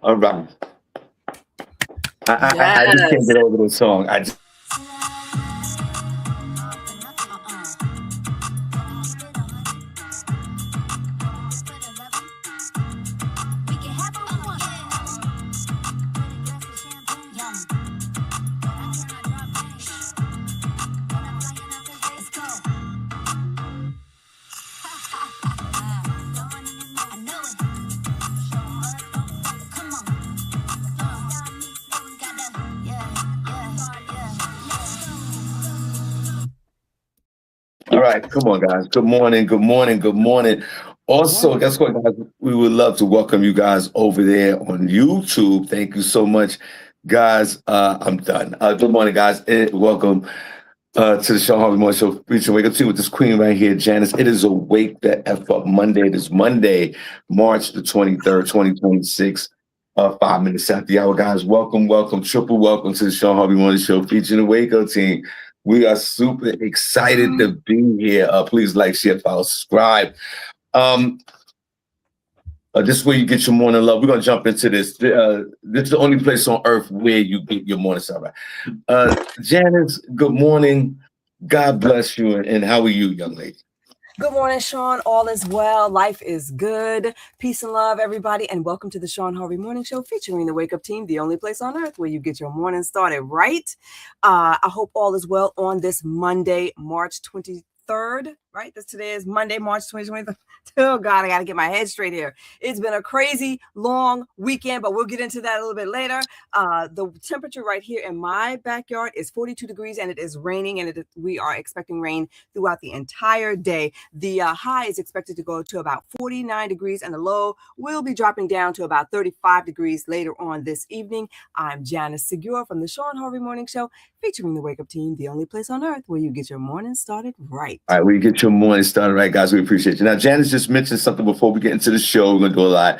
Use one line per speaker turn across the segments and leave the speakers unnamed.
All right. I just can't
Yes.
get over the song. All right, come on, guys. Good morning. Good morning. Good morning.
Good
Also,
morning.
guess what, guys? We would love to welcome you guys over there on YouTube. Thank you so much, guys. I'm done. Good morning, guys. Welcome to the Shawn Harvey Morning Show. Featuring Wake Up Team with this queen right here, Janice. It is a Wake the F Up Monday. It is Monday, March the 23rd, 2026. 5 minutes after the hour, guys. Welcome, welcome, triple welcome to the Shawn Harvey Morning Show featuring the Wake Up Team. We are super excited to be here. Please like, share, follow, subscribe. Um, this is where you get your morning love. We're gonna jump into this. This is the only place on earth where you get your morning sunrise. Janice, good morning. God bless you, and how are you, young lady?
Good morning, Sean. All is well. Life is good. Peace and love, everybody. And welcome to the Shawn Harvey Morning Show featuring the Wake Up Team, the only place on earth where you get your morning started right. I hope all is well on this Monday, March 23rd, right? Today is Monday, March 2023. Oh, God, I got to get my head straight here. It's been a crazy, long weekend, but we'll get into that a little bit later. The temperature right here in my backyard is 42 degrees, and it is raining, and we are expecting rain throughout the entire day. The high is expected to go to about 49 degrees, and the low will be dropping down to about 35 degrees later on this evening. I'm Janice Segure from the Shawn Harvey Morning Show, featuring the Wake Up Team, the only place on earth where you get your morning started right.
All right, we get your morning started, right, guys. We appreciate you. Now, Janice just mentioned something before we get into the show. We're gonna do a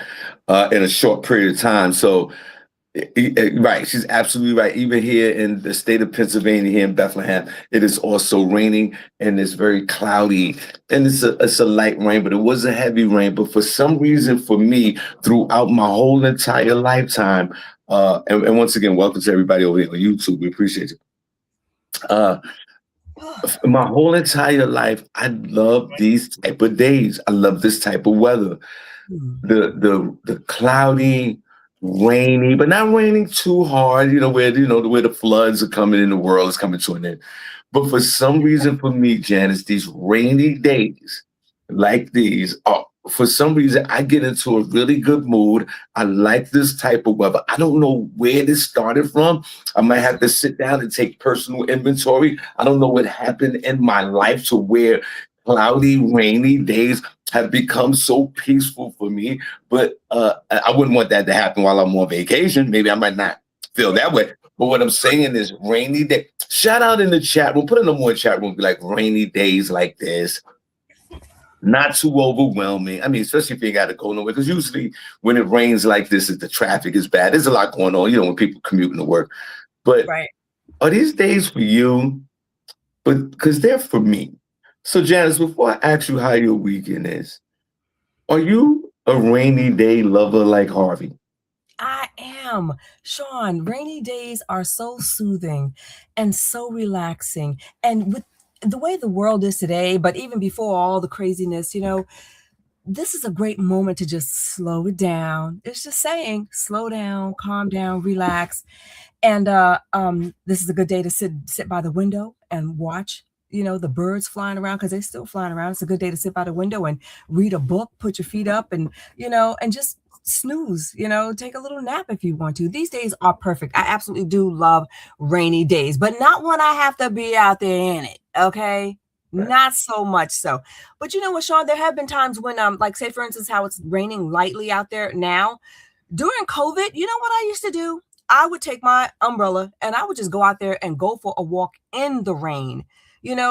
lot in a short period of time. So, right, she's absolutely right. Even here in the state of Pennsylvania, here in Bethlehem, it is also raining and it's very cloudy. And it's a light rain, but it was a heavy rain. But for some reason, for me, throughout my whole entire lifetime, and once again, welcome to everybody over here on YouTube. We appreciate you. Uh, my whole entire life, I love these type of days. I love this type of weather. The cloudy, rainy, but not raining too hard. Where the floods are coming in, the world is coming to an end. But for some reason, for me, Janice, these rainy days like these are. For some reason, I get into a really good mood. I like this type of weather. I don't know where this started from. I might have to sit down and take personal inventory. I don't know what happened in my life to where cloudy, rainy days have become so peaceful for me. But I wouldn't want that to happen while I'm on vacation. Maybe I might not feel that way. But what I'm saying is rainy day. Shout out in the chat room. Put in the more chat room. Be like rainy days like this. Not too overwhelming. I mean, especially if you ain't got to go nowhere. Because usually when it rains like this, the traffic is bad. There's a lot going on, when people commuting to work. But
Right.
are these days for you? But because they're for me. So, Janice, before I ask you how your weekend is, are you a rainy day lover like Harvey?
I am. Sean, rainy days are so soothing and so relaxing. And with the way the world is today, but even before all the craziness, this is a great moment to just slow it down. It's just saying, slow down, calm down, relax. And this is a good day to sit by the window and watch, the birds flying around because they're still flying around. It's a good day to sit by the window and read a book, put your feet up, and and just snooze. Take a little nap if you want to. These days are perfect. I absolutely do love rainy days, but not when I have to be out there in it. Okay. Not so much so. But you know what, Sean? There have been times when, like, say, for instance, how it's raining lightly out there now. During COVID, you know what I used to do? I would take my umbrella and I would just go out there and go for a walk in the rain,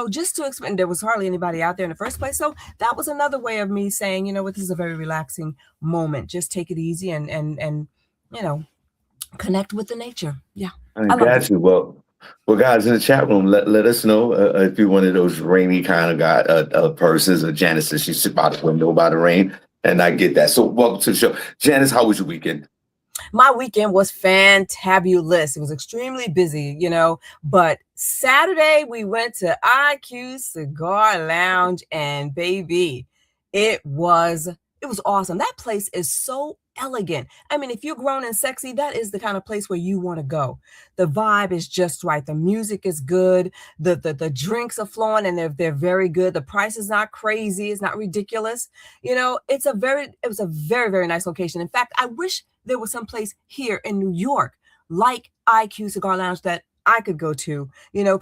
just to expand. There was hardly anybody out there in the first place. So that was another way of me saying, you know what, this is a very relaxing moment. Just take it easy and you know, connect with the nature. Yeah.
I
I love
got
this.
you. Well, guys in the chat room, let us know if you're one of those rainy kind of guy persons. Or Janice says she sit by the window by the rain, and I get that. So welcome to the show, Janice. How was your weekend?
My weekend was fantabulous. It was extremely busy, but Saturday we went to IQ Cigar Lounge, and baby, it was it was awesome. That place is so elegant. I mean, if you're grown and sexy, that is the kind of place where you want to go. The vibe is just right. The music is good. The drinks are flowing, and they're very good. The price is not crazy. It's not ridiculous. It was a very, very nice location. In fact, I wish there was some place here in New York like IQ Cigar Lounge that I could go to,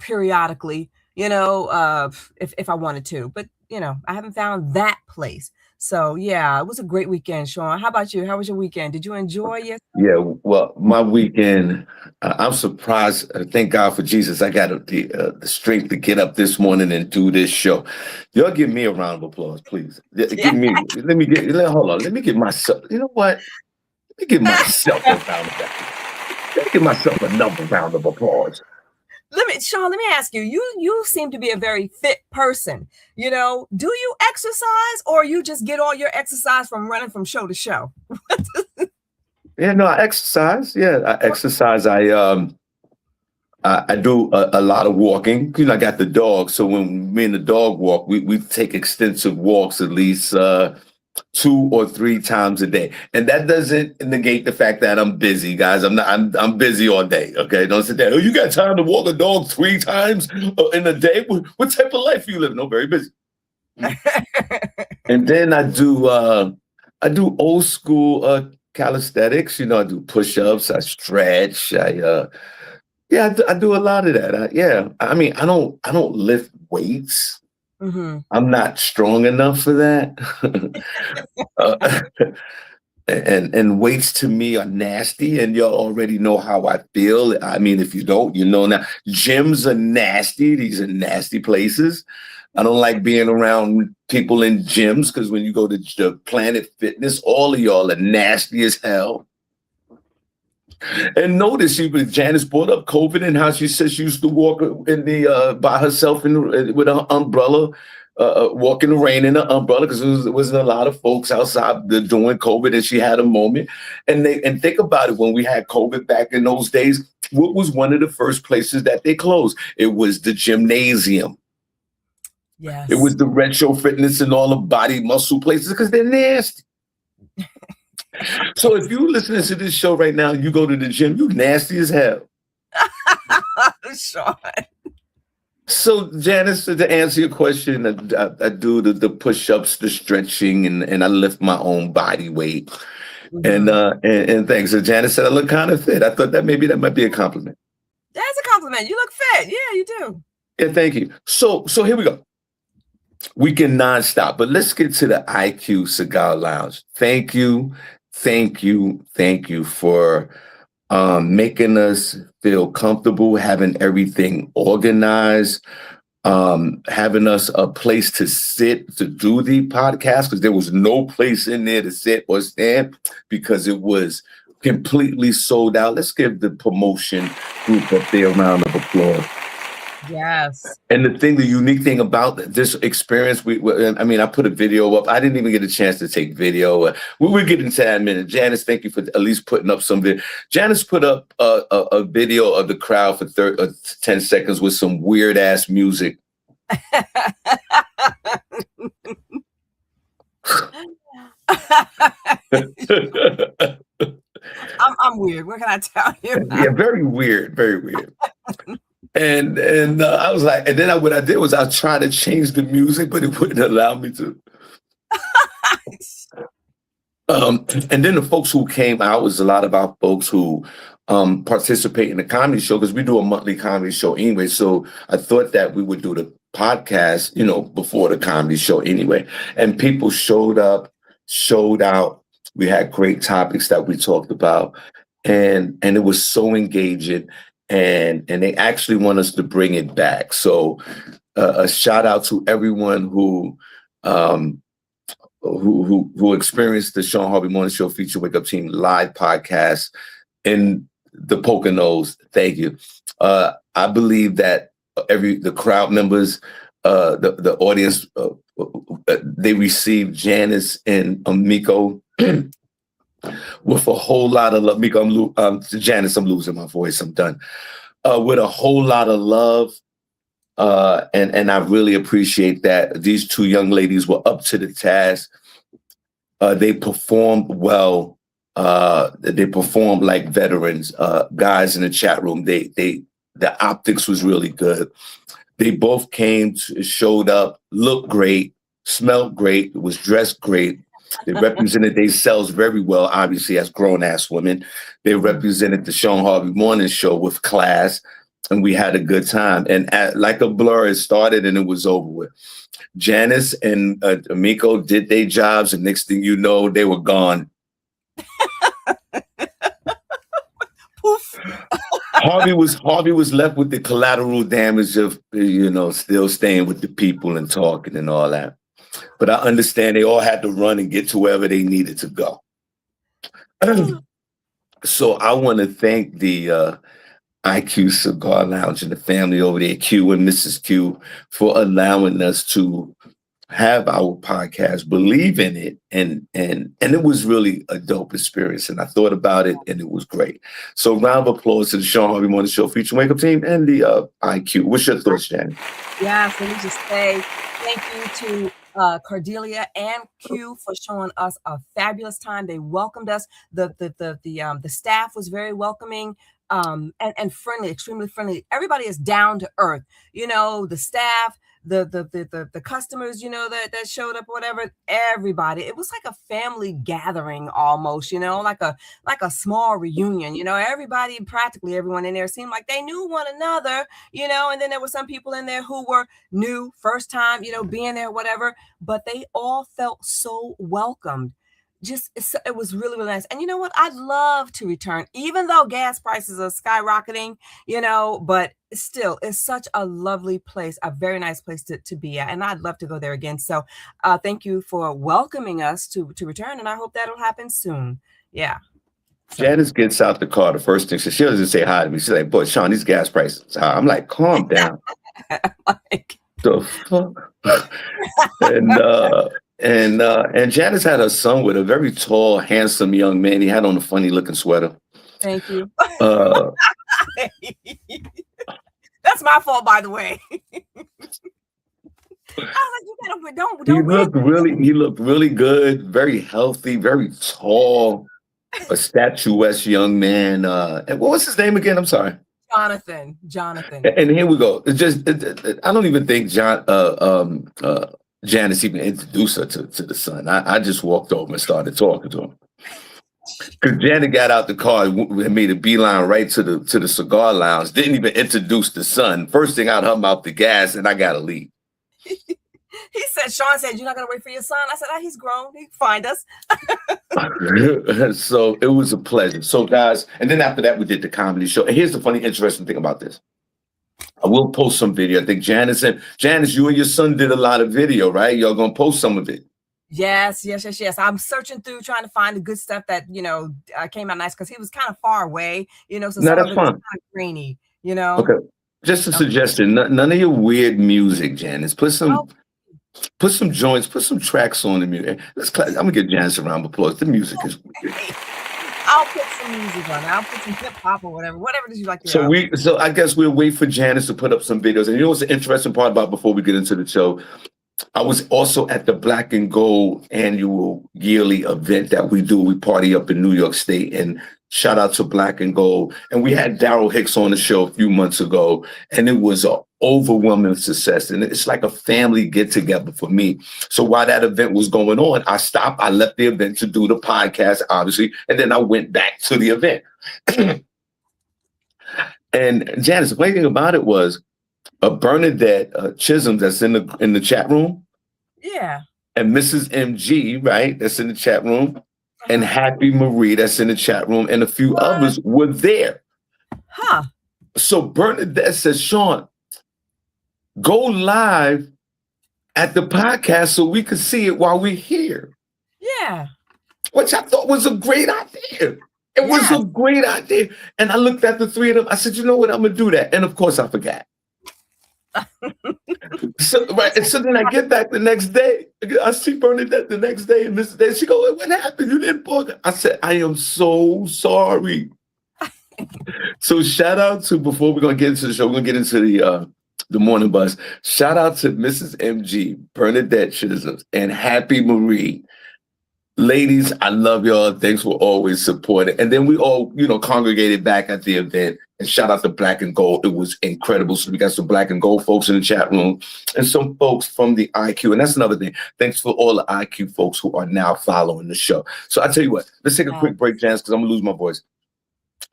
periodically, if I wanted to. But, I haven't found that place. So, yeah, it was a great weekend, Shawn. How about you? How was your weekend? Did you enjoy it?
Yeah, well, my weekend, I'm surprised. Thank God for Jesus. I got the strength to get up this morning and do this show. Y'all give me a round of applause, please.
Yeah.
Hold on. Let me give myself, you know what? Let me give myself a round of applause. Let me give myself another round of applause.
Shawn, let me ask you. You seem to be a very fit person. Do you exercise, or you just get all your exercise from running from show to show?
Yeah, no, I exercise. Yeah, I exercise. I do a lot of walking. I got the dog, so when me and the dog walk, we take extensive walks at least 2 or 3 times a day, and that doesn't negate the fact that I'm busy, guys. I'm busy all day. Okay, don't sit there. Oh, you got time to walk a dog 3 times in a day? What type of life you live? No, very busy. And then I do old school calisthenics. I do push-ups. I stretch. I do a lot of that. I mean, I don't lift weights.
Mm-hmm.
I'm not strong enough for that. uh, and weights to me are nasty, and y'all already know how I feel. I mean, if you don't, now. Gyms are nasty. These are nasty places. I don't like being around people in gyms, because when you go to the Planet Fitness, all of y'all are nasty as hell. And notice Janice brought up COVID and how she said she used to walk in the by herself with an umbrella, walk in the rain in an umbrella, because there wasn't a lot of folks outside doing COVID, and she had a moment. And think about it, when we had COVID back in those days, what was one of the first places that they closed? It was the gymnasium.
Yes.
It was the retro fitness and all the body muscle places, because they're nasty. So if you're listening to this show right now, you go to the gym, you nasty as hell.
Shawn.
So Janice, to answer your question, I do the push-ups, the stretching, and I lift my own body weight. Mm-hmm. And thanks. So Janice said I look kind of fit. I thought that might be a compliment.
That's a compliment. You look fit. Yeah, you do.
Yeah, thank you. So here we go. Weekend nonstop, but let's get to the IQ Cigar Lounge. Thank you for making us feel comfortable, having everything organized, having us a place to sit to do the podcast, because there was no place in there to sit or stand because it was completely sold out. Let's give the promotion group up there a round of applause.
Yes.
And the unique thing about this experience, I put a video up. I didn't even get a chance to take video. We'll get into that in a minute. Janice, thank you for at least putting up some video. Janice put up a video of the crowd for 10 seconds with some weird ass music.
I'm weird. What can I tell you?
Yeah, very weird, very weird. And I was like, and then what I did was I tried to change the music, but it wouldn't allow me to. And then the folks who came out was a lot of our folks who participate in the comedy show, because we do a monthly comedy show anyway. So I thought that we would do the podcast, before the comedy show anyway. And people showed up, showed out. We had great topics that we talked about, and it was so engaging. And they actually want us to bring it back. So a shout out to everyone who experienced the Shawn Harvey Morning Show Feature Wake Up Team live podcast in the Poconos. Thank you. I believe that the crowd members, the audience, they received Janice and Miko with a whole lot of love. Mika, Janice, I'm losing my voice. I'm done. With a whole lot of love. And I really appreciate that. These two young ladies were up to the task. They performed well. They performed like veterans. Guys in the chat room, the optics was really good. They both showed up, looked great, smelled great, was dressed great. They represented themselves very well, obviously, as grown-ass women. They represented the Shawn Harvey Morning Show with class, and we had a good time. And like a blur, it started and it was over with. Janice and Miko did their jobs, and next thing you know, they were gone.
Poof.
Harvey was left with the collateral damage of, still staying with the people and talking and all that. But I understand they all had to run and get to wherever they needed to go. So I want to thank the IQ Cigar Lounge and the family over there, Q and Mrs. Q, for allowing us to have our podcast, believe in it, and it was really a dope experience. And I thought about it, and it was great. So round of applause to the Shawn Harvey Morning Show featuring Wake Up Team and the IQ. What's your thoughts, Janice?
Yeah, so we just say thank you to Cordelia and Q for showing us a fabulous time. They welcomed us. The staff was very welcoming. And friendly, extremely friendly. Everybody is down to earth. The staff, the customers, that showed up, whatever. Everybody. It was like a family gathering almost. Like a small reunion. Everybody, practically everyone in there seemed like they knew one another. And then there were some people in there who were new, first time, being there, whatever. But they all felt so welcomed. It was really, really nice. And you know what? I'd love to return, even though gas prices are skyrocketing, but still, it's such a lovely place, a very nice place to be at. And I'd love to go there again. So thank you for welcoming us to return. And I hope that'll happen soon. Yeah. So.
Janice gets out the car. The first thing she doesn't say hi to me. She's like, boy, Shawn, these gas prices are high. I'm like, calm down. The fuck? And Janice had her son with a very tall, handsome young man. He had on a funny looking sweater.
Thank you. That's my fault, by the way. I was like, don't.
He looked really good, very healthy, very tall, a statuesque young man. And what was his name again? I'm sorry.
Jonathan.
And here we go. I don't even think Janice even introduced her to the son. I just walked over and started talking to him. Because Janet got out the car and made a beeline right to the cigar lounge. Didn't even introduce the son. First thing out her mouth, the gas, and I gotta leave.
Shawn said, you're not gonna wait for your son? I said, he's grown. He can find us.
So it was a pleasure. So guys, and then after that we did the comedy show. And here's the funny, interesting thing about this. I will post some video. I think Janice, you and your son did a lot of video, right? Y'all gonna post some of it.
Yes. I'm searching through trying to find the good stuff that came out nice because he was kind of far away, so some of it was kind of grainy,
Okay. Just a suggestion. None of your weird music, Janice. Put some joints, put some tracks on the music. I'm gonna give Janice a round of applause. The music is weird.
I'll put some music on. I'll put some hip hop or whatever it is you like to
do. So I guess we'll wait for Janice to put up some videos. And what's the interesting part about before we get into the show? I was also at the Black and Gold annual yearly event that we do. We party up in New York State, and shout out to Black and Gold. And we had Daryl Hicks on the show a few months ago, and it was an overwhelming success. And it's like a family get together for me. So while that event was going on, I left the event to do the podcast, obviously, and then I went back to the event. And Janice, the funny thing about it was, Bernadette Chisholm, that's in the chat room.
Yeah.
And Mrs. MG, right, that's in the chat room. And Happy Marie, that's in the chat room. And a few others were there.
Huh.
So Bernadette says, Shawn, go live at the podcast so we could see it while we're here.
Yeah.
Which I thought was a great idea. It was a great idea. And I looked at the three of them. I said, you know what? I'm going to do that. And of course, I forgot. So, right, and so then I get back the next day. I see Bernadette the next day, and Mrs. Day, she go, "What happened? You didn't book it." I said, "I am so sorry." So shout out to, before we're gonna get into the show, we're gonna get into the morning bus. Shout out to Mrs. MG, Bernadette Chisholm, and Happy Marie. Ladies, I love y'all. Thanks for always supporting. And then we all, congregated back at the event. And shout out to Black and Gold. It was incredible. So we got some Black and Gold folks in the chat room and some folks from the IQ. And that's another thing. Thanks for all the IQ folks who are now following the show. So I tell you what, let's take a quick break, Janice, because I'm gonna lose my voice.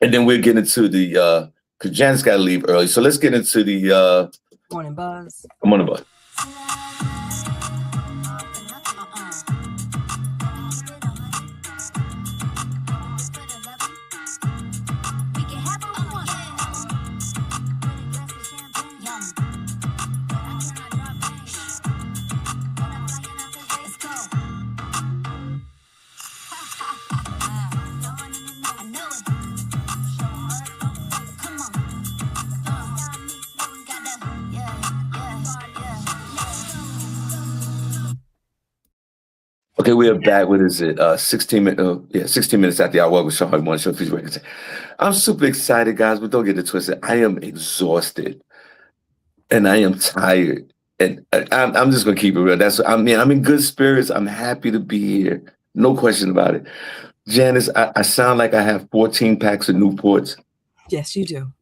And then we'll get into the because Janice got to leave early. So let's get into the
Morning buzz.
Morning buzz. Okay, we are back. What is it? 16 minutes. 16 minutes after the hour with Shawn Harvey Morning Show. I'm super excited, guys, but don't get it twisted. I am exhausted, and I am tired, and I'm just gonna keep it real. I'm in good spirits. I'm happy to be here. No question about it. Janice, I sound like I have 14 packs of Newports.
Yes, you do.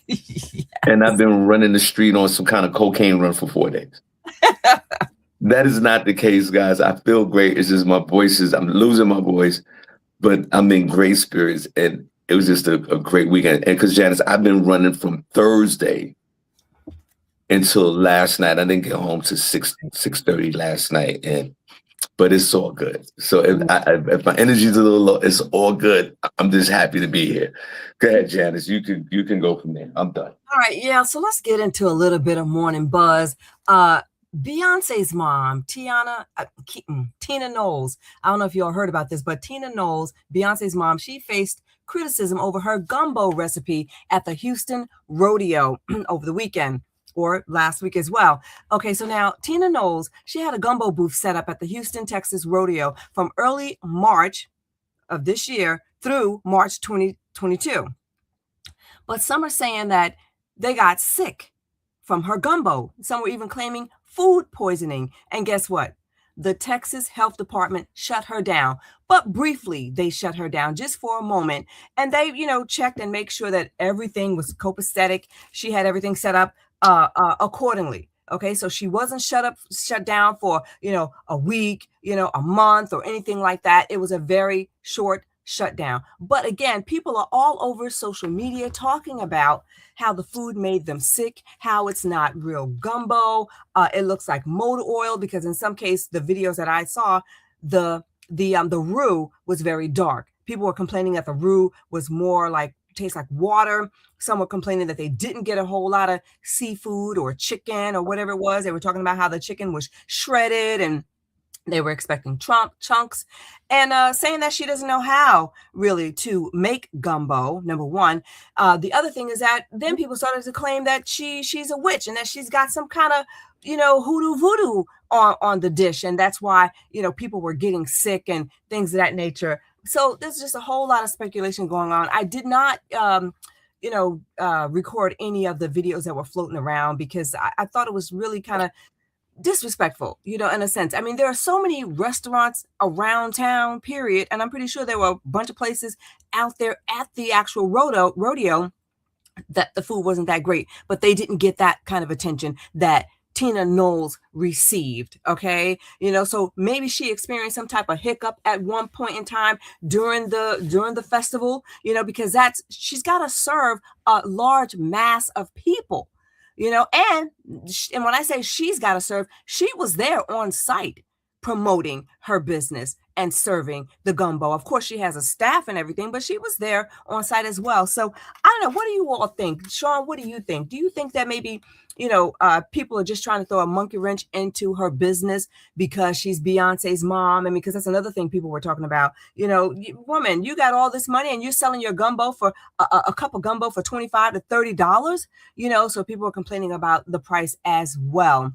Yes. And I've been running the street on some kind of cocaine run for 4 days. That is not the case, guys. I feel great. It's just my voice I'm losing my voice, but I'm in great spirits. And it was just a great weekend. And because, Janice, I've been running from Thursday until last night. I didn't get home to 6:30 last night. But it's all good. So if my energy's a little low, it's all good. I'm just happy to be here. Go ahead, Janice. You can go from there. I'm done.
All right. Yeah. So let's get into a little bit of morning buzz. Beyonce's mom, Tina Knowles. I don't know if you all heard about this, but Tina Knowles, Beyonce's mom, she faced criticism over her gumbo recipe at the Houston rodeo over the weekend, or last week as well. Okay, so now Tina Knowles, she had a gumbo booth set up at the Houston, Texas rodeo from early March of this year through March 2022. But some are saying that they got sick from her gumbo. Some were even claiming food poisoning. And guess what? The Texas Health Department shut her down. But briefly, they shut her down just for a moment. And they, checked and make sure that everything was copacetic. She had everything set up accordingly. Okay, so she wasn't shut down for, a week, a month or anything like that. It was a very short shutdown. But again, people are all over social media talking about how the food made them sick, how it's not real gumbo. It looks like motor oil, because in some case, the videos that I saw, the roux was very dark. People were complaining that the roux was more like, tastes like water. Some were complaining that they didn't get a whole lot of seafood or chicken or whatever it was. They were talking about how the chicken was shredded and they were expecting chunks, and saying that she doesn't know how really to make gumbo, number one. The other thing is that then people started to claim that she's a witch and that she's got some kind of, hoodoo voodoo on the dish. And that's why, people were getting sick and things of that nature. So there's just a whole lot of speculation going on. I did not, record any of the videos that were floating around because I thought it was really kind of disrespectful, in a sense. I mean, there are so many restaurants around town, period. And I'm pretty sure there were a bunch of places out there at the actual rodeo that the food wasn't that great, but they didn't get that kind of attention that Tina Knowles received. Okay. So maybe she experienced some type of hiccup at one point in time during the festival, because she's got to serve a large mass of people. And when I say she's got to serve, she was there on site promoting her business and serving the gumbo. Of course, she has a staff and everything, but she was there on site as well. So I don't know. What do you all think? Shawn, what do you think? Do you think that maybe, people are just trying to throw a monkey wrench into her business because she's Beyonce's mom? And because that's another thing people were talking about. Woman, you got all this money and you're selling your gumbo for a cup of gumbo for $25 to $30, so people are complaining about the price as well.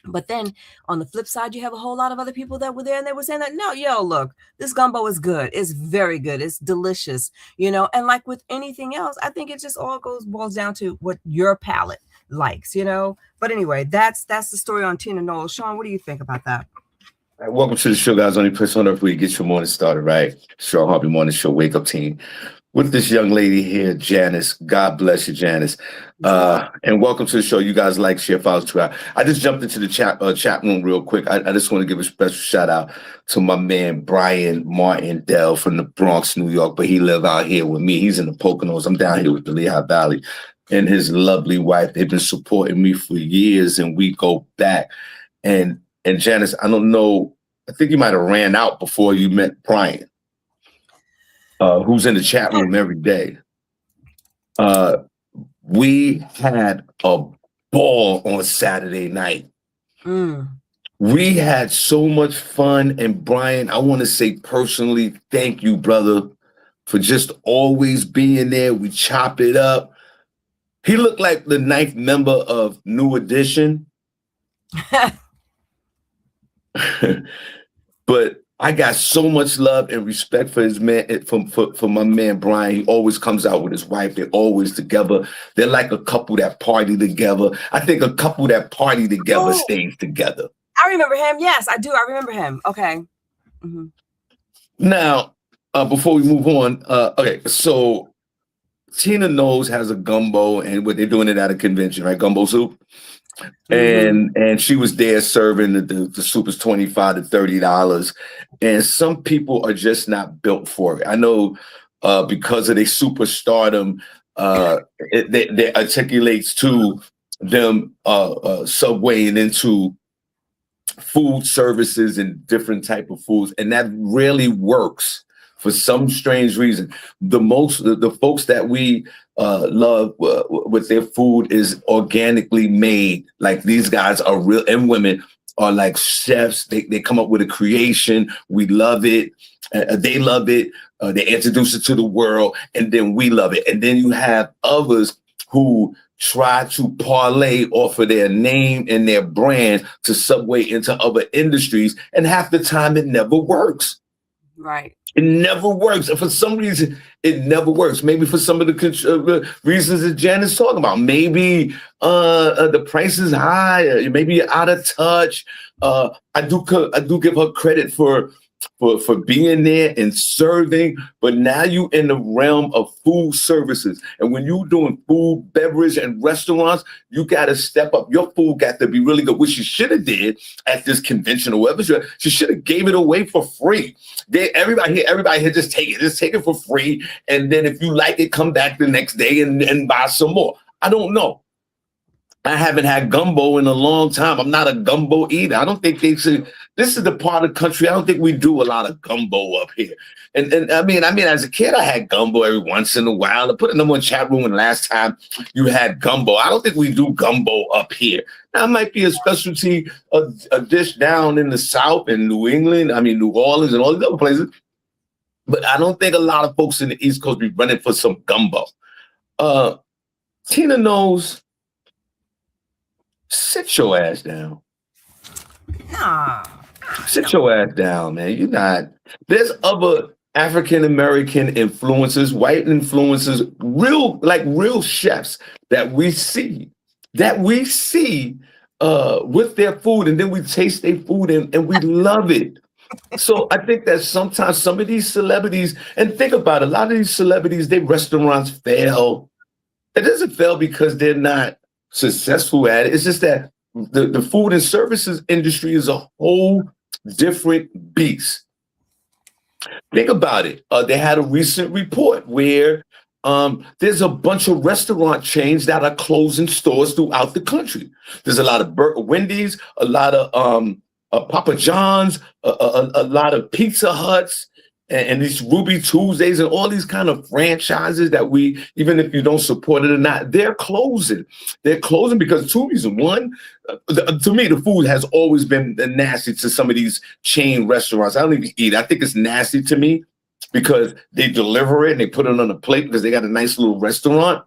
But then on the flip side, you have a whole lot of other people that were there and they were saying that, no, look, this gumbo is good. It's very good. It's delicious, and like with anything else, I think it just all boils down to what your palate likes, But anyway, that's the story on Tina Knowles. Shawn, what do you think about that?
Right, welcome to the show, guys. Only place on earth where you get your morning started, right? Shawn Harvey Morning Show, Wake Up Team. With this young lady here, Janice. God bless you, Janice. And welcome to the show. You guys like, share, follow, subscribe. I just jumped into the chat room real quick. I just want to give a special shout out to my man, Brian Martindale from the Bronx, New York, but he live out here with me. He's in the Poconos. I'm down here with the Lehigh Valley and his lovely wife. They've been supporting me for years and we go back. And Janice, I don't know, I think you might have ran out before you met Brian. Who's in the chat room every day. We had a ball on Saturday night. We had so much fun. And Brian, I want to say personally, thank you, brother, for just always being there. We chop it up. He looked like the 9th member of New Edition. But I got so much love and respect for his man, for my man Brian. He always comes out with his wife. They're always together. They're like a couple that party together. I think a couple that party together stays together.
I remember him. Yes, I do. I remember him. Okay. Mm-hmm.
Now, before we move on, okay, so Tina Knowles has a gumbo, and what they're doing it at a convention, right? Gumbo soup. And she was there serving the soup is $25 to $30. And some people are just not built for it. I know because of their superstardom, it articulates to them subwaying into food services and different type of foods. And that really works for some strange reason. The folks that we love with their food is organically made. Like these guys are real, and women are like chefs. They come up with a creation. We love it. They love it. They introduce it to the world, and then we love it. And then you have others who try to parlay off of their name and their brand to subway into other industries, and half the time it never works.
Right.
It never works. And for some reason, it never works. Maybe for some of the reasons that Janice is talking about. Maybe the price is high. Maybe you're out of touch. I do give her credit for being there and serving, but now you in the realm of food services. And when you're doing food, beverage, and restaurants, you got to step up. Your food got to be really good, which she should have did at this convention or whatever. She should have gave it away for free. Everybody here, just take it for free. And then if you like it, come back the next day and buy some more. I don't know. I haven't had gumbo in a long time. I'm not a gumbo eater. I don't think they should. This is the part of the country. I don't think we do a lot of gumbo up here. And I mean, as a kid, I had gumbo every once in a while. I put a number in chat room when last time you had gumbo. I don't think we do gumbo up here. Now, it might be a specialty, a dish down in the South in New England. I mean, New Orleans and all these other places. But I don't think a lot of folks in the East Coast be running for some gumbo. Tina Knowles. Sit your ass down.
Nah.
Sit your ass down, man. You're not. There's other African-American influencers, white influencers, real chefs that we see with their food, and then we taste their food and we love it. So I think that sometimes some of these celebrities, and think about it, a lot of these celebrities, their restaurants fail. It doesn't fail because they're not successful at it. It's just that the food and services industry is a whole different beast. Think about it. They had a recent report where there's a bunch of restaurant chains that are closing stores throughout the country. There's a lot of Wendy's, a lot of Papa John's, a lot of Pizza Huts, and these Ruby Tuesdays, and all these kind of franchises that we, even if you don't support it or not, they're closing. They're closing because two reasons. One, to me, the food has always been nasty to some of these chain restaurants. I don't even eat. I think it's nasty to me because they deliver it and they put it on a plate because they got a nice little restaurant.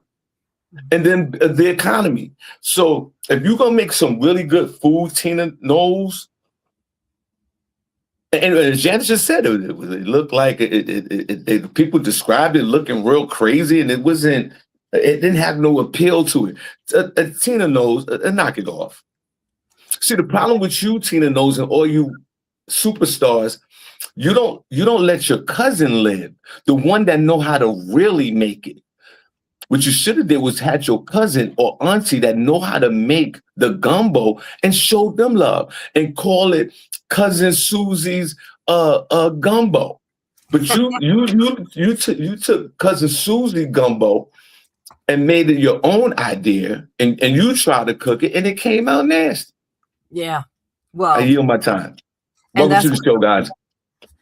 And then the economy. So if you're gonna make some really good food, Tina knows. And as Janice just said, it looked like people described it looking real crazy, and it wasn't. It didn't have no appeal to it. Tina knows. Knock it off. See, the problem with you, Tina knows, and all you superstars, you don't let your cousin live, the one that know how to really make it. What you should have did was had your cousin or auntie that know how to make the gumbo and show them love and call it Cousin Susie's gumbo. But you took Cousin Susie gumbo and made it your own idea, and you tried to cook it and it came out nasty.
Yeah. Well,
I yield my time. Welcome to the show, guys.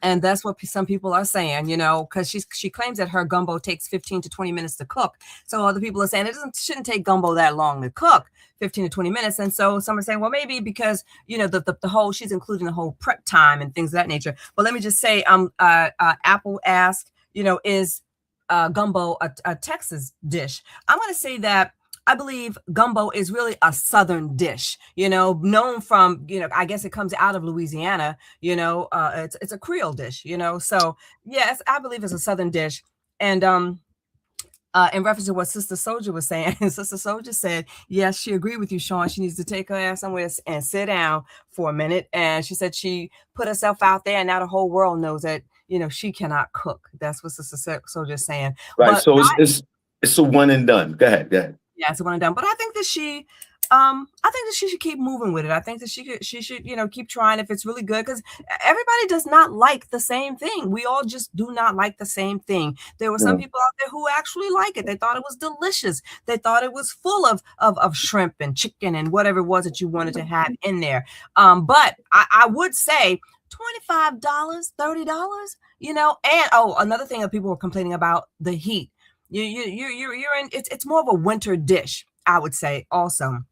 And that's what some people are saying, because she claims that her gumbo takes 15 to 20 minutes to cook. So other people are saying shouldn't take gumbo that long to cook, 15 to 20 minutes. And so some are saying, well, maybe because, the whole, she's including the whole prep time and things of that nature. But let me just say, Apple asked, is gumbo a Texas dish? I'm going to say that I believe gumbo is really a Southern dish, known from, I guess it comes out of Louisiana, it's a Creole dish, so yes, I believe it's a Southern dish. And in reference to what Sister Soldier was saying, Sister Soldier said, yes, she agreed with you, Shawn. She needs to take her ass somewhere and sit down for a minute. And she said she put herself out there, and now the whole world knows that, she cannot cook. That's what Sister Soldier is saying.
Right. But so it's a one and done. Go ahead.
Yeah, it's one and done. But I think that she should keep moving with it. I think that she should, keep trying if it's really good, because everybody does not like the same thing. We all just do not like the same thing. There were some people out there who actually like it. They thought it was delicious. They thought it was full of shrimp and chicken and whatever it was that you wanted to have in there. But I would say $25, $30, and another thing that people were complaining about, the heat. You're in, it's more of a winter dish, I would say also,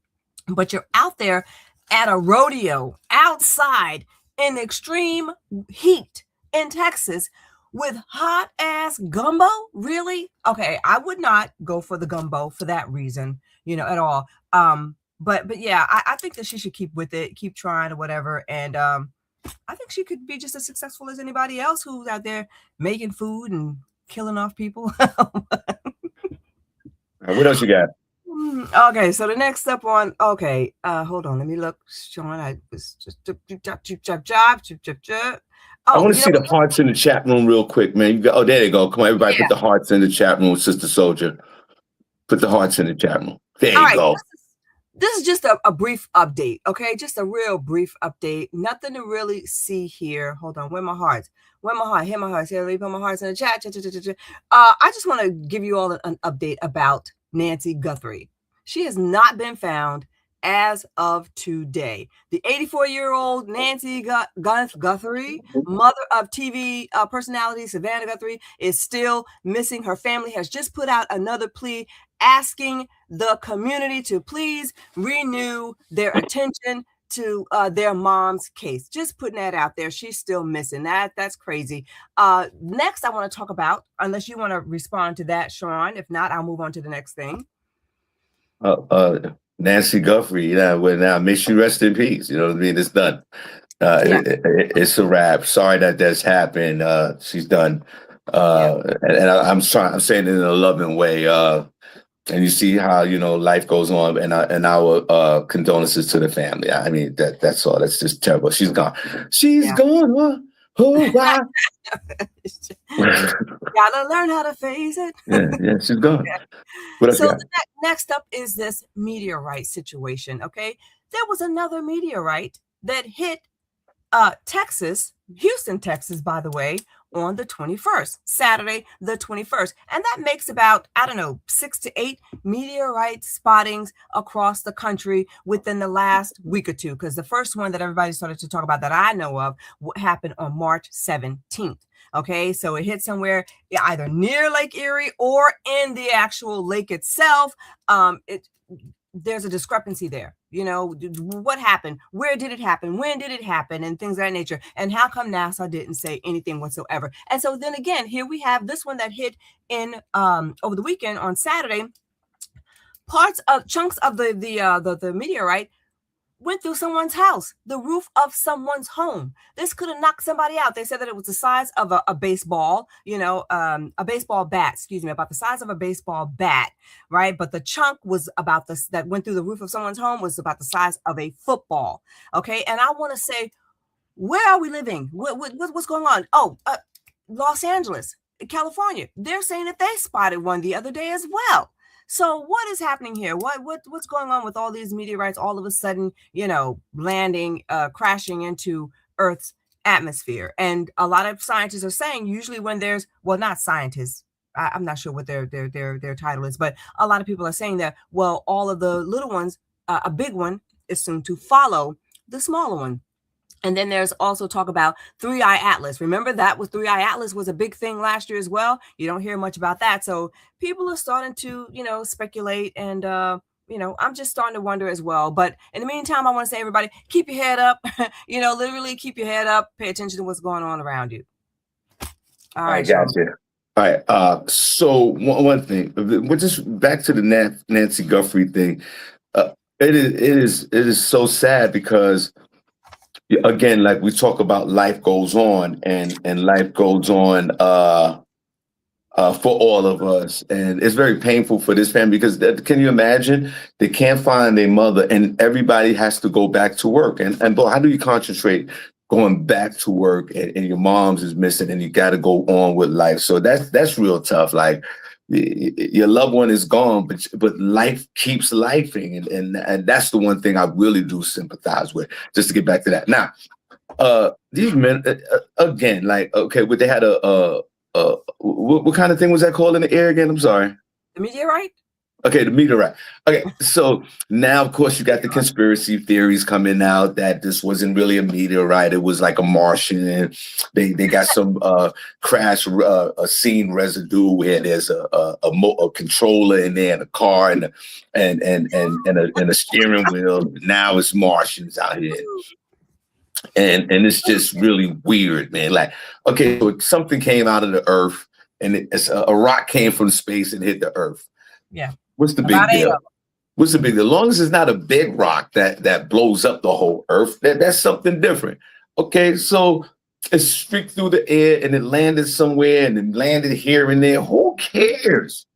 but you're out there at a rodeo outside in extreme heat in Texas with hot ass gumbo. Really? Okay. I would not go for the gumbo for that reason, at all. But yeah, I think that she should keep with it, keep trying or whatever. And, I think she could be just as successful as anybody else who's out there making food and killing off people.
What else you got?
Okay, so the next step on. Okay, hold on. Let me look, Shawn. I was just
I want to see the hearts in the chat room real quick, man. There they go. Come on, everybody, put the hearts in the chat room, Sister Soldier. Put the hearts in the chat room. There you go.
This is just a brief update, okay? Just a real brief update. Nothing to really see here. Hold on. Where my hearts? Where my heart? Here my hearts. Here, leave my hearts in the chat. I just want to give you all an update about Nancy Guthrie. She has not been found as of today. The 84-year-old Nancy Guthrie, mother of TV personality Savannah Guthrie, is still missing. Her family has just put out another plea asking the community to please renew their attention to their mom's case. Just putting that out there. She's still missing. That's crazy. Next, I want to talk about, unless you want to respond to that, Shawn. If not, I'll move on to the next thing.
Nancy Guthrie, now may she rest in peace. You know what I mean? It's done. It's a wrap. Sorry that that's happened. She's done. And I'm saying it in a loving way. And you see how, life goes on, and our condolences to the family. I mean, that's all. That's just terrible. She's gone. She's gone. Oh, wow.
Gotta learn how to face it.
Yeah, she's gone.
So next up is this meteorite situation, okay? There was another meteorite that hit Houston, Texas, by the way, on the 21st, Saturday, the 21st. And that makes about, I don't know, 6 to 8 meteorite spottings across the country within the last week or two. Because the first one that everybody started to talk about that I know of happened on March 17th. Okay, so it hit somewhere either near Lake Erie or in the actual lake itself. There's a discrepancy there. What happened? Where did it happen? When did it happen? And things of that nature. And how come NASA didn't say anything whatsoever? And so then again, here we have this one that hit in over the weekend on Saturday. Chunks of the meteorite went through someone's house, the roof of someone's home. This could have knocked somebody out. They said that it was the size of a baseball, a baseball bat, about the size of a baseball bat, right? But the chunk was that went through the roof of someone's home was about the size of a football. Okay. And I want to say, where are we living? What's going on? Los Angeles, California. They're saying that they spotted one the other day as well. So what is happening here? What's going on with all these meteorites all of a sudden, landing, crashing into Earth's atmosphere? And a lot of scientists are saying usually when not scientists, I'm not sure what their title is, but a lot of people are saying that, well, all of the little ones, a big one is soon to follow the smaller one. And then there's also talk about Three-Eye Atlas. Remember that was Three-Eye Atlas was a big thing last year as well. You don't hear much about that. So people are starting to, speculate. And, I'm just starting to wonder as well. But in the meantime, I want to say, everybody, keep your head up. Literally keep your head up. Pay attention to what's going on around you. All right.
Gotcha. All right. So one thing, we're just back to the Nancy Guthrie thing. It is so sad because, again, like we talk about, life goes on and life goes on for all of us. And it's very painful for this family because can you imagine? They can't find their mother and everybody has to go back to work. And boy, how do you concentrate going back to work and your mom's is missing and you got to go on with life? So that's real tough. Like, your loved one is gone, but life keeps lifing, and that's the one thing I really do sympathize with. Just to get back to that. Now, these men again, like, okay, but they had what kind of thing was that called in the air again? I'm sorry.
The meteorite. Okay,
the meteorite. Okay, so now, of course, you got the conspiracy theories coming out that this wasn't really a meteorite; it was like a Martian. And they got some crash scene residue where there's a controller in there, and a car, and a steering wheel. Now it's Martians out here, and it's just really weird, man. Like, okay, so something came out of the Earth, and it's a rock came from space and hit the Earth.
Yeah.
What's the big deal? What's the big deal? As long as it's not a big rock that blows up the whole Earth, that's something different. Okay, so it streaked through the air and it landed somewhere and it landed here and there. Who cares?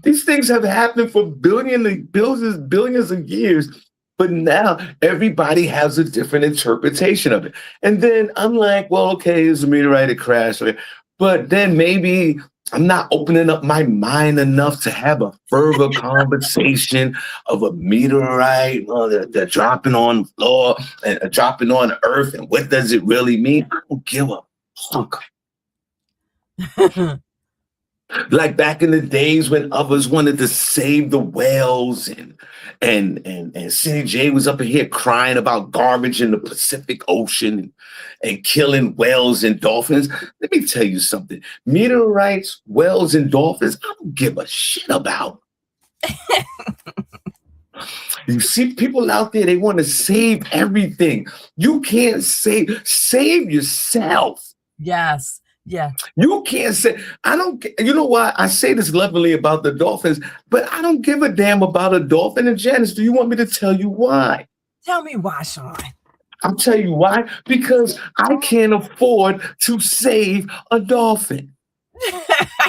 These things have happened for billions of years, but now everybody has a different interpretation of it. And then I'm like, well, okay, it's a meteorite, it crashed. But then maybe I'm not opening up my mind enough to have a further conversation of a meteorite they're dropping on the floor and dropping on the earth. And what does it really mean? I don't give a fuck. Like back in the days when others wanted to save the whales and Cindy J was up in here crying about garbage in the Pacific Ocean and killing whales and dolphins. Let me tell you something. Meteorites, whales, and dolphins, I don't give a shit about. You see people out there, they want to save everything. You can't save yourself.
Yes. Yeah.
You can't say, you know why I say this lovingly about the dolphins, but I don't give a damn about a dolphin. And Janice, do you want me to tell you why?
Tell me why, Shawn.
I'll tell you why. Because I can't afford to save a dolphin.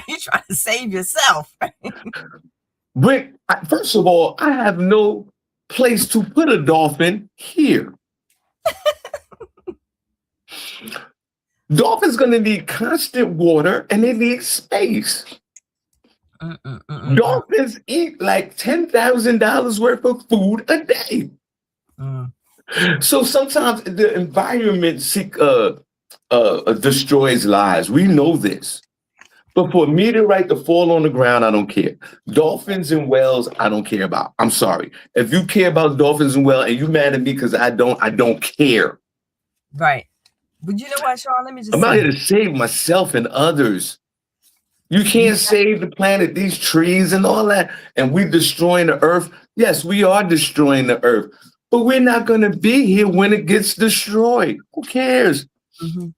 You're trying to save yourself.
Rick, first of all, I have no place to put a dolphin here. Dolphins going to need constant water and they need space. Dolphins eat like $10,000 worth of food a day. So sometimes the environment destroys lives. We know this. But for a meteorite to fall on the ground, I don't care. Dolphins and whales, I don't care about. I'm sorry. If you care about dolphins and whales and you mad at me because I don't care.
Right. But you know what, Shawn? Let me just
I'm out
say,
here to save myself and others. You
you
can't save the planet, these trees and all that. And we're destroying the earth. Yes, we are destroying the earth, but we're not going to be here when it gets destroyed. Who cares?
mhm.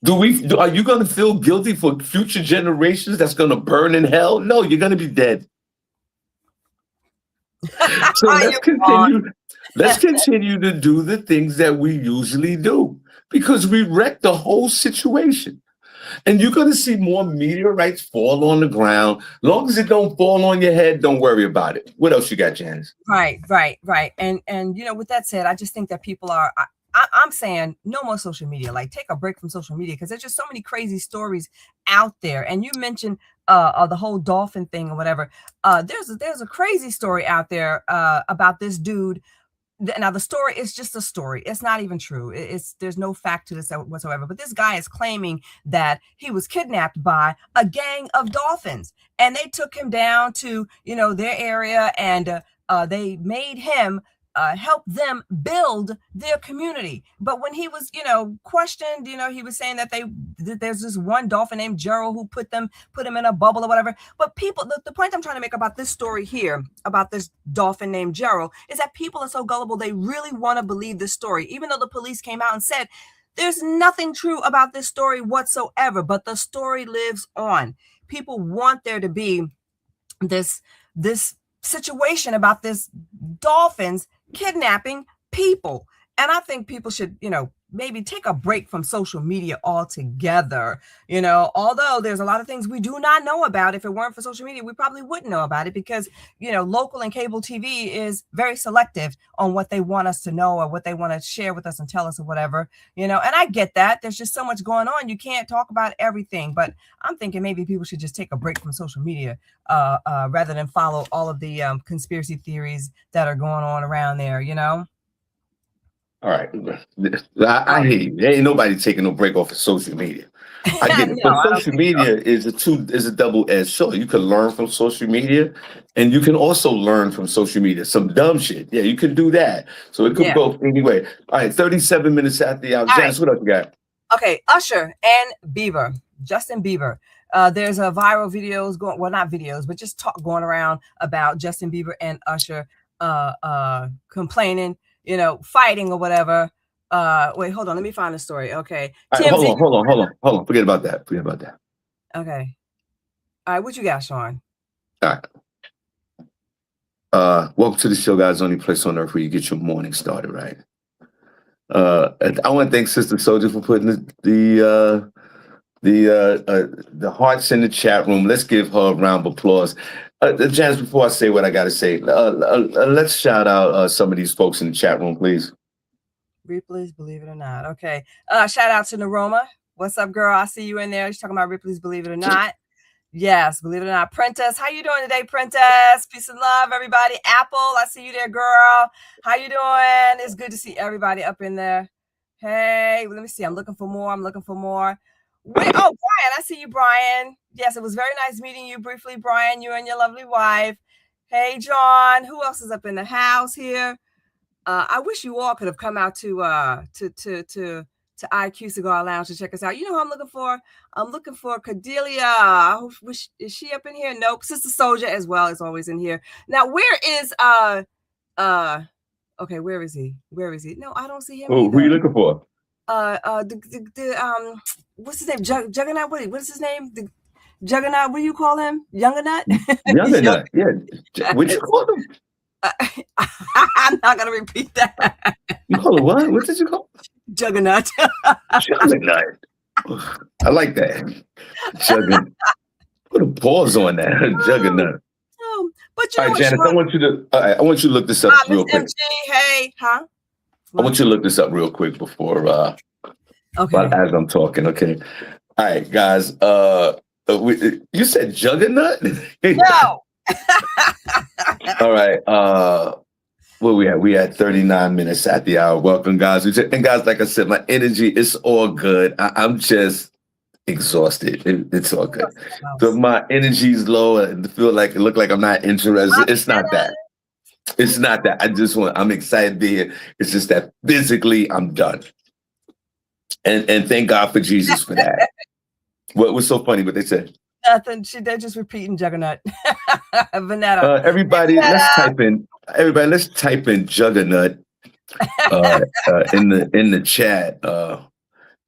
Are you going to feel guilty for future generations that's going to burn in hell? No, you're going to be dead. So let's
You're wrong.
continue. Let's continue to do the things that we usually do because we wrecked the whole situation. And you're going to see more meteorites fall on the ground. Long as it don't fall on your head, don't worry about it. What else you got, Janice?
Right. And you know, with that said, I just think that people are. I'm saying no more social media. Like, take a break from social media because there's just so many crazy stories out there. And you mentioned the whole dolphin thing or whatever. There's a crazy story out there about this dude. Now the story is just a story. It's not even true. It's there's no fact to this whatsoever. But this guy is claiming that he was kidnapped by a gang of dolphins, and they took him down to their area, and they made him help them build their community. But when he was questioned, he was saying that there's this one dolphin named Gerald who put him in a bubble or whatever. But people, the point I'm trying to make about this story here, about this dolphin named Gerald, is that people are so gullible, they really want to believe this story, even though the police came out and said there's nothing true about this story whatsoever. But the story lives on. People want there to be this situation about this dolphins kidnapping people. And I think people should, maybe take a break from social media altogether. Although there's a lot of things we do not know about. If it weren't for social media, we probably wouldn't know about it because, local and cable TV is very selective on what they want us to know or what they want to share with us and tell us or whatever, and I get that. There's just so much going on. You can't talk about everything, but I'm thinking maybe people should just take a break from social media rather than follow all of the conspiracy theories that are going on around there,
All right. I hear you. There ain't nobody taking no break off of social media. I get it.
No,
But
I don't
social
think so.
media is a double-edged sword. You can learn from social media and you can also learn from social media. Some dumb shit. Yeah, you can do that. So it could
Yeah.
go anyway. All right, 37 minutes after the hour.
All
Janice, what else you got?
Okay, Usher and Bieber, Justin Bieber. There's a viral videos going, well, not videos, but just talk going around about Justin Bieber and Usher complaining, fighting or whatever. Wait, hold on, let me find the story. Okay,
All right,
TMZ.
hold on. Forget about that.
Okay, all right, what you got, Shawn?
All right. Welcome to the show, guys. Only place on earth where you get your morning started, right? I want to thank Sister Soldier for putting the hearts in the chat room. Let's give her a round of applause. Janice, before I say what I got to say, let's shout out some of these folks in the chat room, please.
Ripley's Believe It or Not. Okay, shout out to Naroma. What's up, girl? I see you in there. She's talking about Ripley's Believe It or Not. Yes, believe it or not. Prentice, how you doing today, Prentice? Peace and love, everybody. Apple, I see you there, girl. How you doing? It's good to see everybody up in there. Hey, let me see. I'm looking for more. Wait, oh, Brian, I see you, Brian. Yes, it was very nice meeting you briefly, Brian, you and your lovely wife. Hey, John. Who else is up in the house here? I wish you all could have come out to IQ Cigar Lounge to check us out. You know who I'm looking for? I'm looking for Cordelia. Is she up in here? Nope. Sister Soldier as well is always in here. Now, where is okay, where is he? No, I don't see him either.
Who are you looking for?
What's his name? Juggernaut. What is his name? The Juggernaut. What do you call him? Youngernut?
Youngernut. Yeah. What you call him?
I'm not gonna repeat that.
You call him what? What did you call him?
Juggernaut.
Juggernaut. I like that. Juggernaut. Put a pause on that. Juggernaut.
But you
all
know
right, Janice, I want you to look this up real quick.
MG, hey, huh?
I want you to look this up real quick before as I'm talking. Okay. All right, guys. You said Juggernaut?
No.
All right. Where we at? We at 39 minutes at the hour. Welcome, guys. And guys, like I said, my energy is all good. I'm just exhausted. It's all good. So my energy's low and it look like I'm not interested. It's not that. It's not that. I'm excited to be here. It's just that physically I'm done. And thank God for Jesus for that. What was so funny what they said?
Nothing. They're just repeating Juggernaut. Vanetta.
Everybody, let's type in Juggernaut in the chat.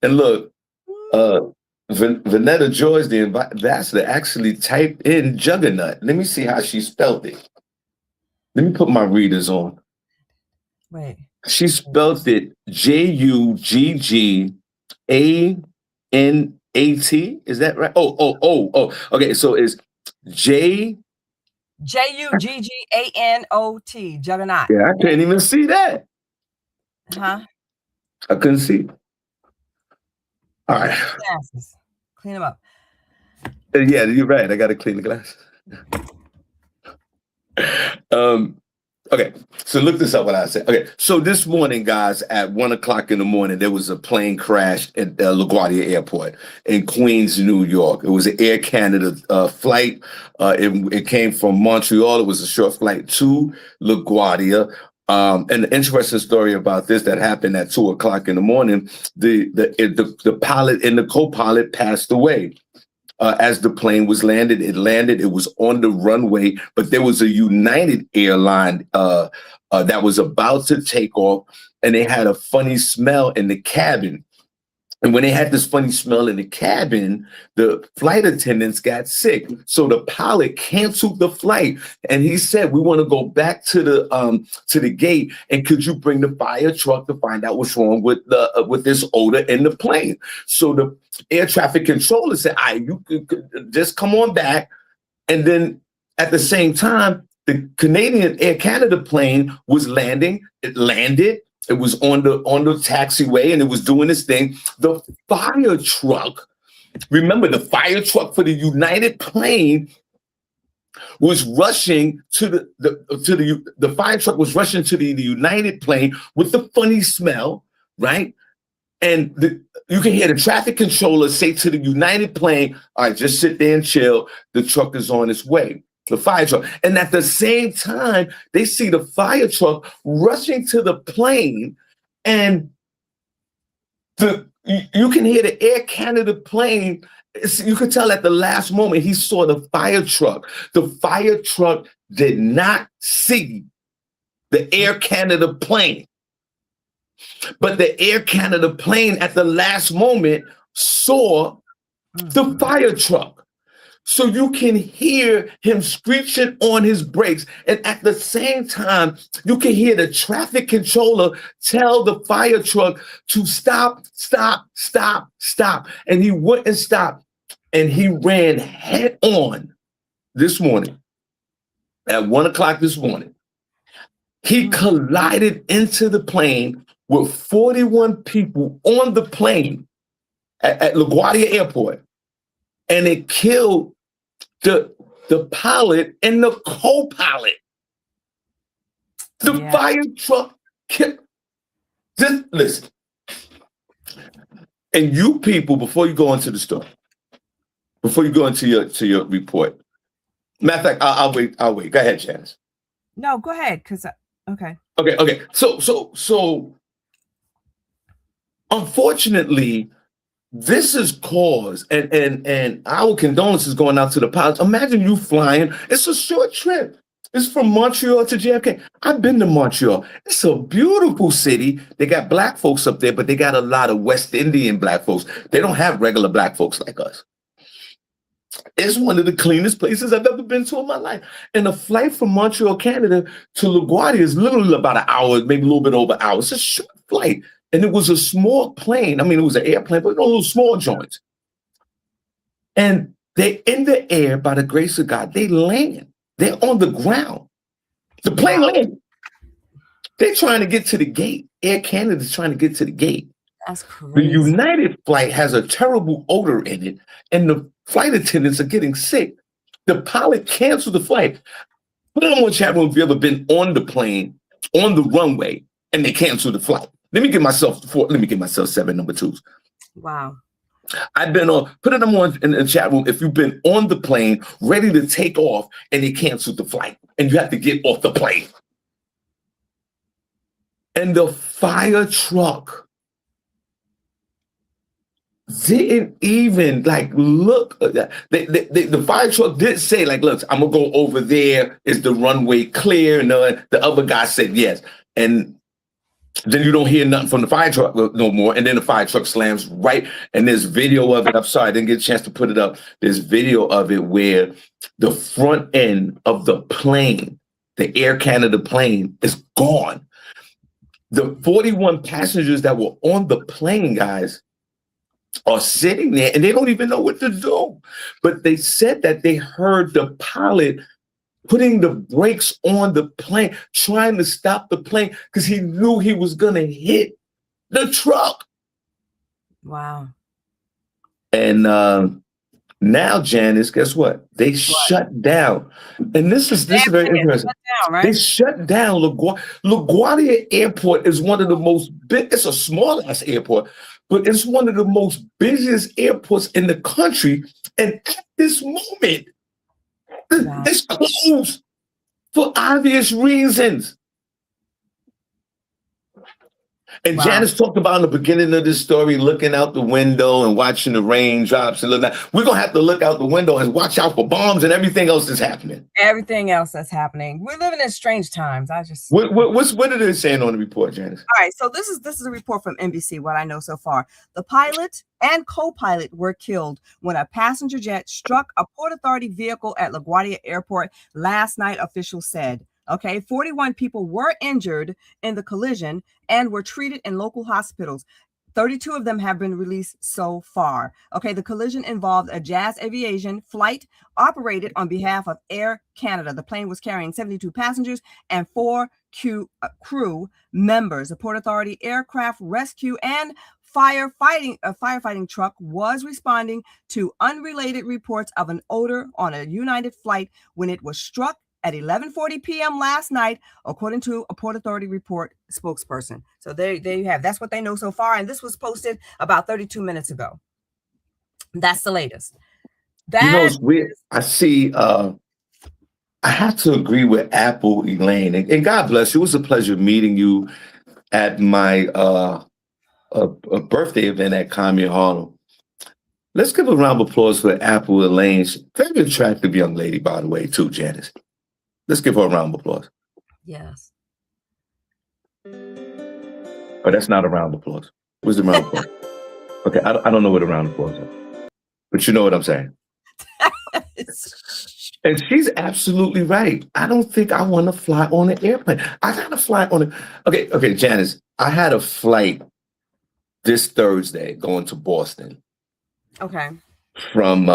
And look, Vanetta George, the ambassador, actually typed in Juggernaut. Let me see how she spelled it. Let me put my readers on.
Wait.
She spelled it Jugganat. Is that right? Oh. Okay, so it's
Jugganot. Juggernaut.
Yeah, I can't even see that.
Huh?
I couldn't see. All right.
Glasses. Clean them up.
Yeah, you're right. I got to clean the glasses. Okay, so look this up what I said. Okay, so this morning, guys, at 1:00 in the morning, there was a plane crash at LaGuardia Airport in Queens, New York. It was an Air Canada flight. It came from Montreal. It was a short flight to LaGuardia. And the interesting story about this that happened at 2:00 in the morning, the pilot and the co-pilot passed away. As the plane was landed, it was on the runway, but there was a United airline that was about to take off, and they had a funny smell in the cabin. And when they had this funny smell in the cabin, the flight attendants got sick. So the pilot canceled the flight, and he said, "We want to go back to the gate, and could you bring the fire truck to find out what's wrong with this odor in the plane?" So the air traffic controller said, "You could just come on back." And then at the same time, the Canadian Air Canada plane was landing. It landed. It was on the taxiway, and it was doing this thing. The fire truck, remember the fire truck for the United plane was rushing to the fire truck was rushing to the United plane with the funny smell, right? And you can hear the traffic controller say to the United plane, "All right, just sit there and chill. The truck is on its way." The fire truck. And at the same time, they see the fire truck rushing to the plane, and you can hear the Air Canada plane. You could tell at the last moment he saw the fire truck. The fire truck did not see the Air Canada plane. But the Air Canada plane at the last moment saw the fire truck. So you can hear him screeching on his brakes. And at the same time, you can hear the traffic controller tell the fire truck to stop. And he wouldn't stop. And he ran head on this morning at 1:00 this morning. He collided into the plane with 41 people on the plane at LaGuardia Airport. And it killed the pilot and the co-pilot. The fire truck killed. Just listen. And you people, before you go into the story, before you go into your report, matter of fact, I'll wait. Go ahead, Janice.
No, go ahead, because okay.
Okay. So unfortunately, this is cause, and our condolences going out to the pilots. Imagine you flying. It's a short trip. It's from Montreal to JFK. I've been to Montreal. It's a beautiful city. They got black folks up there, but they got a lot of West Indian black folks. They don't have regular black folks like us. It's one of the cleanest places I've ever been to in my life. And a flight from Montreal, Canada to LaGuardia is literally about an hour, maybe a little bit over an hour. It's a short flight. And it was a small plane. I mean, it was an airplane, but little small joints. And they're in the air by the grace of God. They land. They're on the ground. The plane landed. They're trying to get to the gate. Air Canada's trying to get to the gate.
That's crazy.
The United flight has a terrible odor in it, and the flight attendants are getting sick. The pilot canceled the flight. Put it on chat room if you've ever been on the plane on the runway and they canceled the flight. Let me give myself 7 number twos.
Wow.
I've been on, put them on in the chat room if you've been on the plane, ready to take off, and they canceled the flight, and you have to get off the plane. And the fire truck didn't even look. The fire truck did say look, I'm gonna go over there. Is the runway clear? And the other guy said yes. And then you don't hear nothing from the fire truck no more. And then the fire truck slams right. And there's video of it. I'm sorry, I didn't get a chance to put it up. There's video of it where the front end of the plane, the Air Canada plane, is gone. The 41 passengers that were on the plane, guys, are sitting there and they don't even know what to do. But they said that they heard the pilot putting the brakes on the plane, trying to stop the plane because he knew he was going to hit the truck.
Wow.
And now, Janice, guess what? They shut down. And this is very interesting.
Down, right?
They shut down LaGuardia Airport is one of the most big, it's a small ass airport, but it's one of the most busiest airports in the country. And at this moment, it's closed for obvious reasons. And Janice talked about in the beginning of this story, looking out the window and watching the raindrops and looking at. We're going to have to look out the window and watch out for bombs and everything else that's happening.
Everything else that's happening. We're living in strange times.
What are they saying on the report, Janice?
All right, so this is a report from NBC, what I know so far. The pilot and co-pilot were killed when a passenger jet struck a Port Authority vehicle at LaGuardia Airport last night, officials said. Okay, 41 people were injured in the collision and were treated in local hospitals. 32 of them have been released so far. Okay, the collision involved a Jazz Aviation flight operated on behalf of Air Canada. The plane was carrying 72 passengers and 4 crew members. The Port Authority aircraft rescue and firefighting truck was responding to unrelated reports of an odor on a United flight when it was struck at 11:40 p.m. last night, according to a Port Authority report spokesperson. So there you have. That's what they know so far. And this was posted about 32 minutes ago. That's the latest.
It's weird. I see. I have to agree with Apple Elaine, and God bless you. It was a pleasure meeting you at my a birthday event at Community Harlem. Let's give a round of applause for Apple Elaine. Very attractive young lady, by the way, too, Janice. Let's give her a round of applause.
Yes.
Oh, that's not a round of applause. Where's the round of applause? Okay, I don't know what a round of applause is, but you know what I'm saying. And she's absolutely right. I don't think I want to fly on an airplane. I got to fly on it. Okay, Janice, I had a flight this Thursday going to Boston.
Okay.
From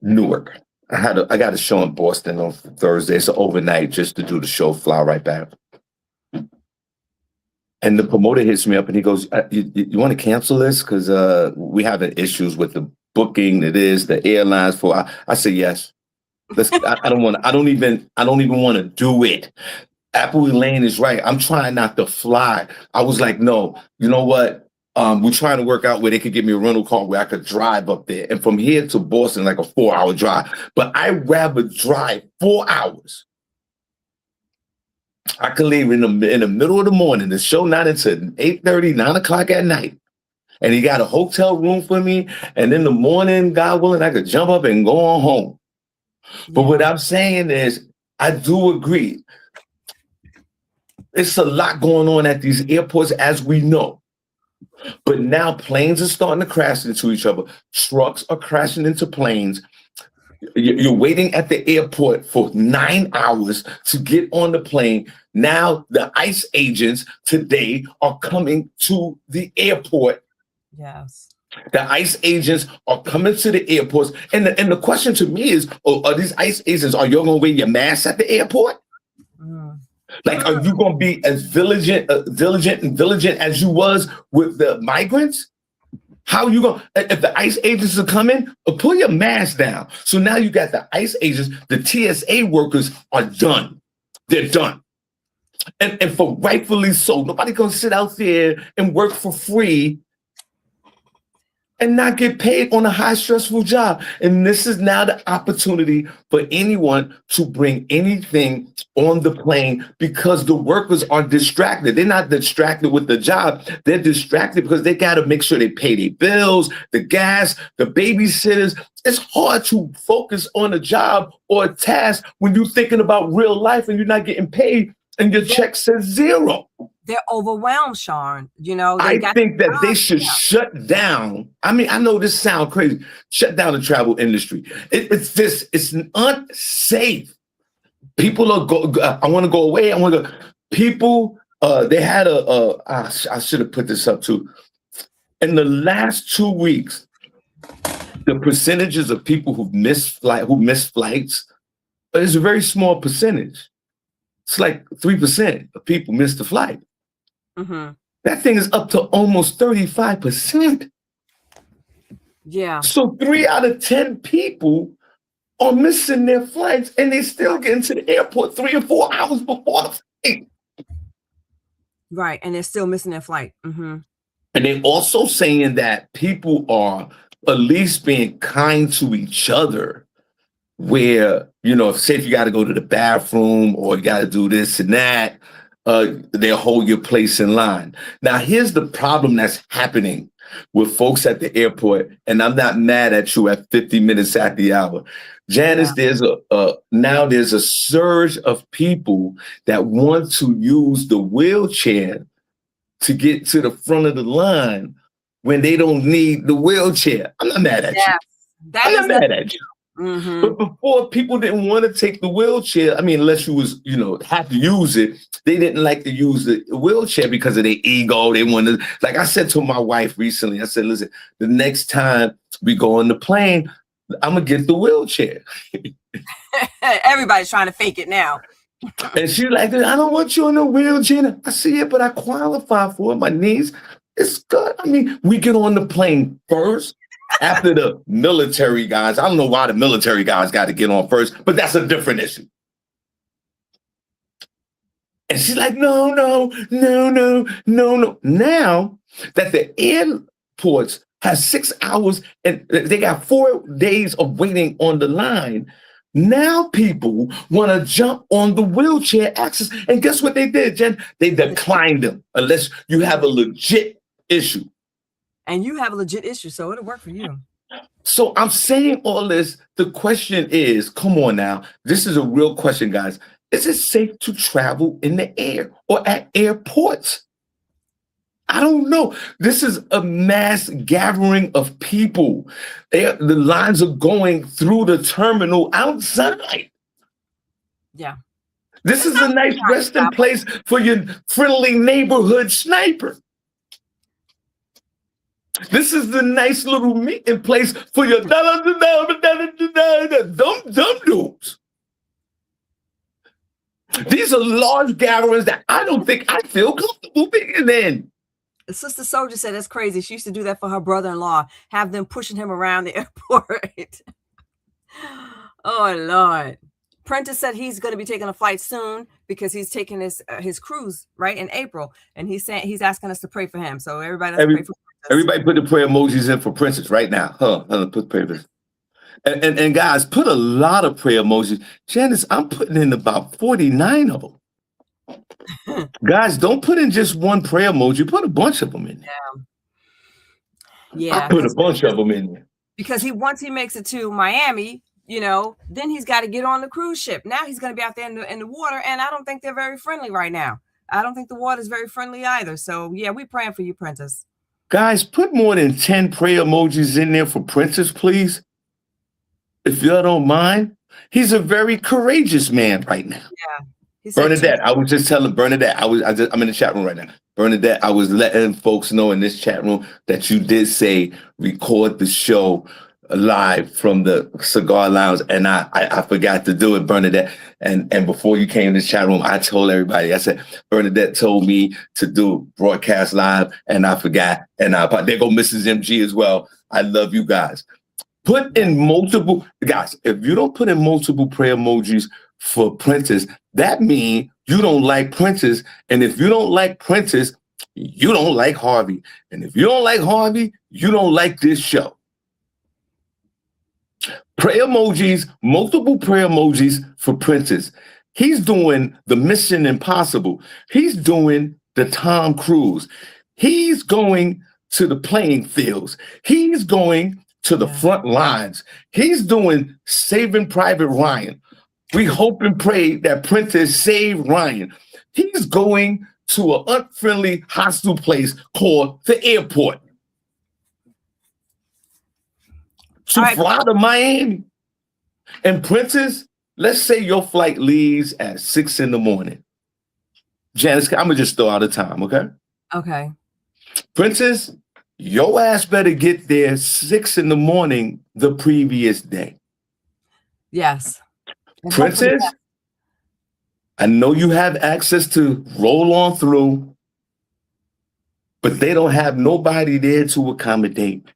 Newark. I got a show in Boston on Thursday. It's overnight just to do the show, fly right back. And the promoter hits me up and he goes, you want to cancel this? Because we having issues with the booking, the airlines for. I said yes. I don't even want to do it. Apple Elaine is right. I'm trying not to fly. I was like, no, you know what? We're trying to work out where they could give me a rental car where I could drive up there. And from here to Boston, like a 4-hour drive. But I'd rather drive 4 hours. I could leave in the middle of the morning. The show not until 8:30, 9 o'clock at night. And he got a hotel room for me. And in the morning, God willing, I could jump up and go on home. But what I'm saying is, I do agree. It's a lot going on at these airports, as we know. But now planes are starting to crash into each other. Trucks are crashing into planes. You're waiting at the airport for 9 hours to get on the plane. Now the ICE agents today are coming to the airport.
Yes.
The ICE agents are coming to the airports. And the question to me is, are these ICE agents, are you going to wear your mask at the airport? Like, are you going to be as diligent as you was with the migrants? How are you going to, if the ICE agents are coming, pull your mask down. So now you got the ICE agents, the TSA workers are done. They're done. And for rightfully so. Nobody gonna sit out there and work for free and not get paid on a high stressful job. And this is now the opportunity for anyone to bring anything on the plane because the workers are distracted. They're not distracted with the job. They're distracted because they got to make sure they pay their bills, the gas, the babysitters. It's hard to focus on a job or a task when you're thinking about real life and you're not getting paid and your check says zero.
They're overwhelmed, Shawn.
I think that they should shut down. I mean, I know this sounds crazy. Shut down the travel industry. It's unsafe. People are I want to go away. I want to. People. They had I should have put this up too. In the last 2 weeks, the percentages of people who miss flights is a very small percentage. It's like 3% of people miss the flight.
Mm-hmm.
That thing is up to almost 35%.
Yeah.
So 3 out of 10 people are missing their flights and they still get into the airport 3 or 4 hours before the flight.
Right. And they're still missing their flight. Mm-hmm.
And they're also saying that people are at least being kind to each other where, say if you got to go to the bathroom or you got to do this and that, they'll hold your place in line. Now, here's the problem that's happening with folks at the airport, and I'm not mad at you at 50 minutes at the hour. Janice, there's now there's a surge of people that want to use the wheelchair to get to the front of the line when they don't need the wheelchair. I'm not mad at you. I'm not mad at you.
Mm-hmm.
But before, people didn't want to take the wheelchair. I mean, unless you was, have to use it. They didn't like to use the wheelchair because of their ego. They wanted, like I said to my wife recently, I said, listen, the next time we go on the plane, I'm going to get the wheelchair.
Everybody's trying to fake it now.
And she's like, I don't want you in a wheelchair. I see it, but I qualify for it. My knees, it's good. I mean, we get on the plane first. After the military guys, I don't know why the military guys got to get on first, but that's a different issue. And she's like, no. Now that the airports has 6 hours and they got 4 days of waiting on the line, now people want to jump on the wheelchair access. And guess what they did, Jen? They declined them unless you have a legit issue.
And you have a legit issue, so it'll work for you.
So I'm saying all this. The question is, come on now. This is a real question, guys. Is it safe to travel in the air or at airports? I don't know. This is a mass gathering of people. The lines are going through the terminal outside.
Yeah.
This is a nice resting place for your friendly neighborhood sniper. This is the nice little meeting place for your dumb dudes. These are large gatherings that I don't think I feel comfortable being in.
Sister Soldier said that's crazy. She used to do that for her brother-in-law, have them pushing him around the airport. Oh, Lord. Prentice said he's going to be taking a flight soon because he's taking his cruise, right, in April. And he's asking us to pray for him. So everybody pray for Prentice.
Everybody put the prayer emojis in for Princess right now. Put prayer. And guys, put a lot of prayer emojis. Janice, I'm putting in about 49 of them. Guys, don't put in just one prayer emoji. Put a bunch of them in there.
Yeah.
I put a bunch of them in there.
Because once he makes it to Miami, then he's got to get on the cruise ship. Now he's going to be out there in the water, and I don't think they're very friendly right now. I don't think the water is very friendly either. So, yeah, we're praying for you, Prentice. Guys,
put more than 10 prayer emojis in there for Princess, please. If y'all don't mind. He's a very courageous man right now.
Yeah.
Bernadette, I was just telling Bernadette, I'm in the chat room right now. Bernadette, I was letting folks know in this chat room that you did say record the show live from the cigar lounge, and I forgot to do it, Bernadette. And before you came in this chat room, I told everybody, I said, Bernadette told me to do broadcast live, and I forgot. And there go Mrs. MG as well. I love you guys. Put in multiple, guys, if you don't put in multiple prayer emojis for Princess, that means you don't like Princess. And if you don't like Princess, you don't like Harvey. And if you don't like Harvey, you don't like this show. Prayer emojis, multiple prayer emojis for Princess. He's doing the Mission Impossible. He's doing the Tom Cruise. He's going to the playing fields. He's going to the front lines. He's doing Saving Private Ryan. We hope and pray that Princess save Ryan. He's going to an unfriendly, hostile place called the airport. To fly to Miami. And Princess, let's say your flight leaves at 6 a.m. Janice, I'm gonna just throw out a time, okay?
Okay.
Princess, your ass better get there 6 a.m. the previous day.
Yes. And
Princess, I know you have access to roll on through, but they don't have nobody there to accommodate.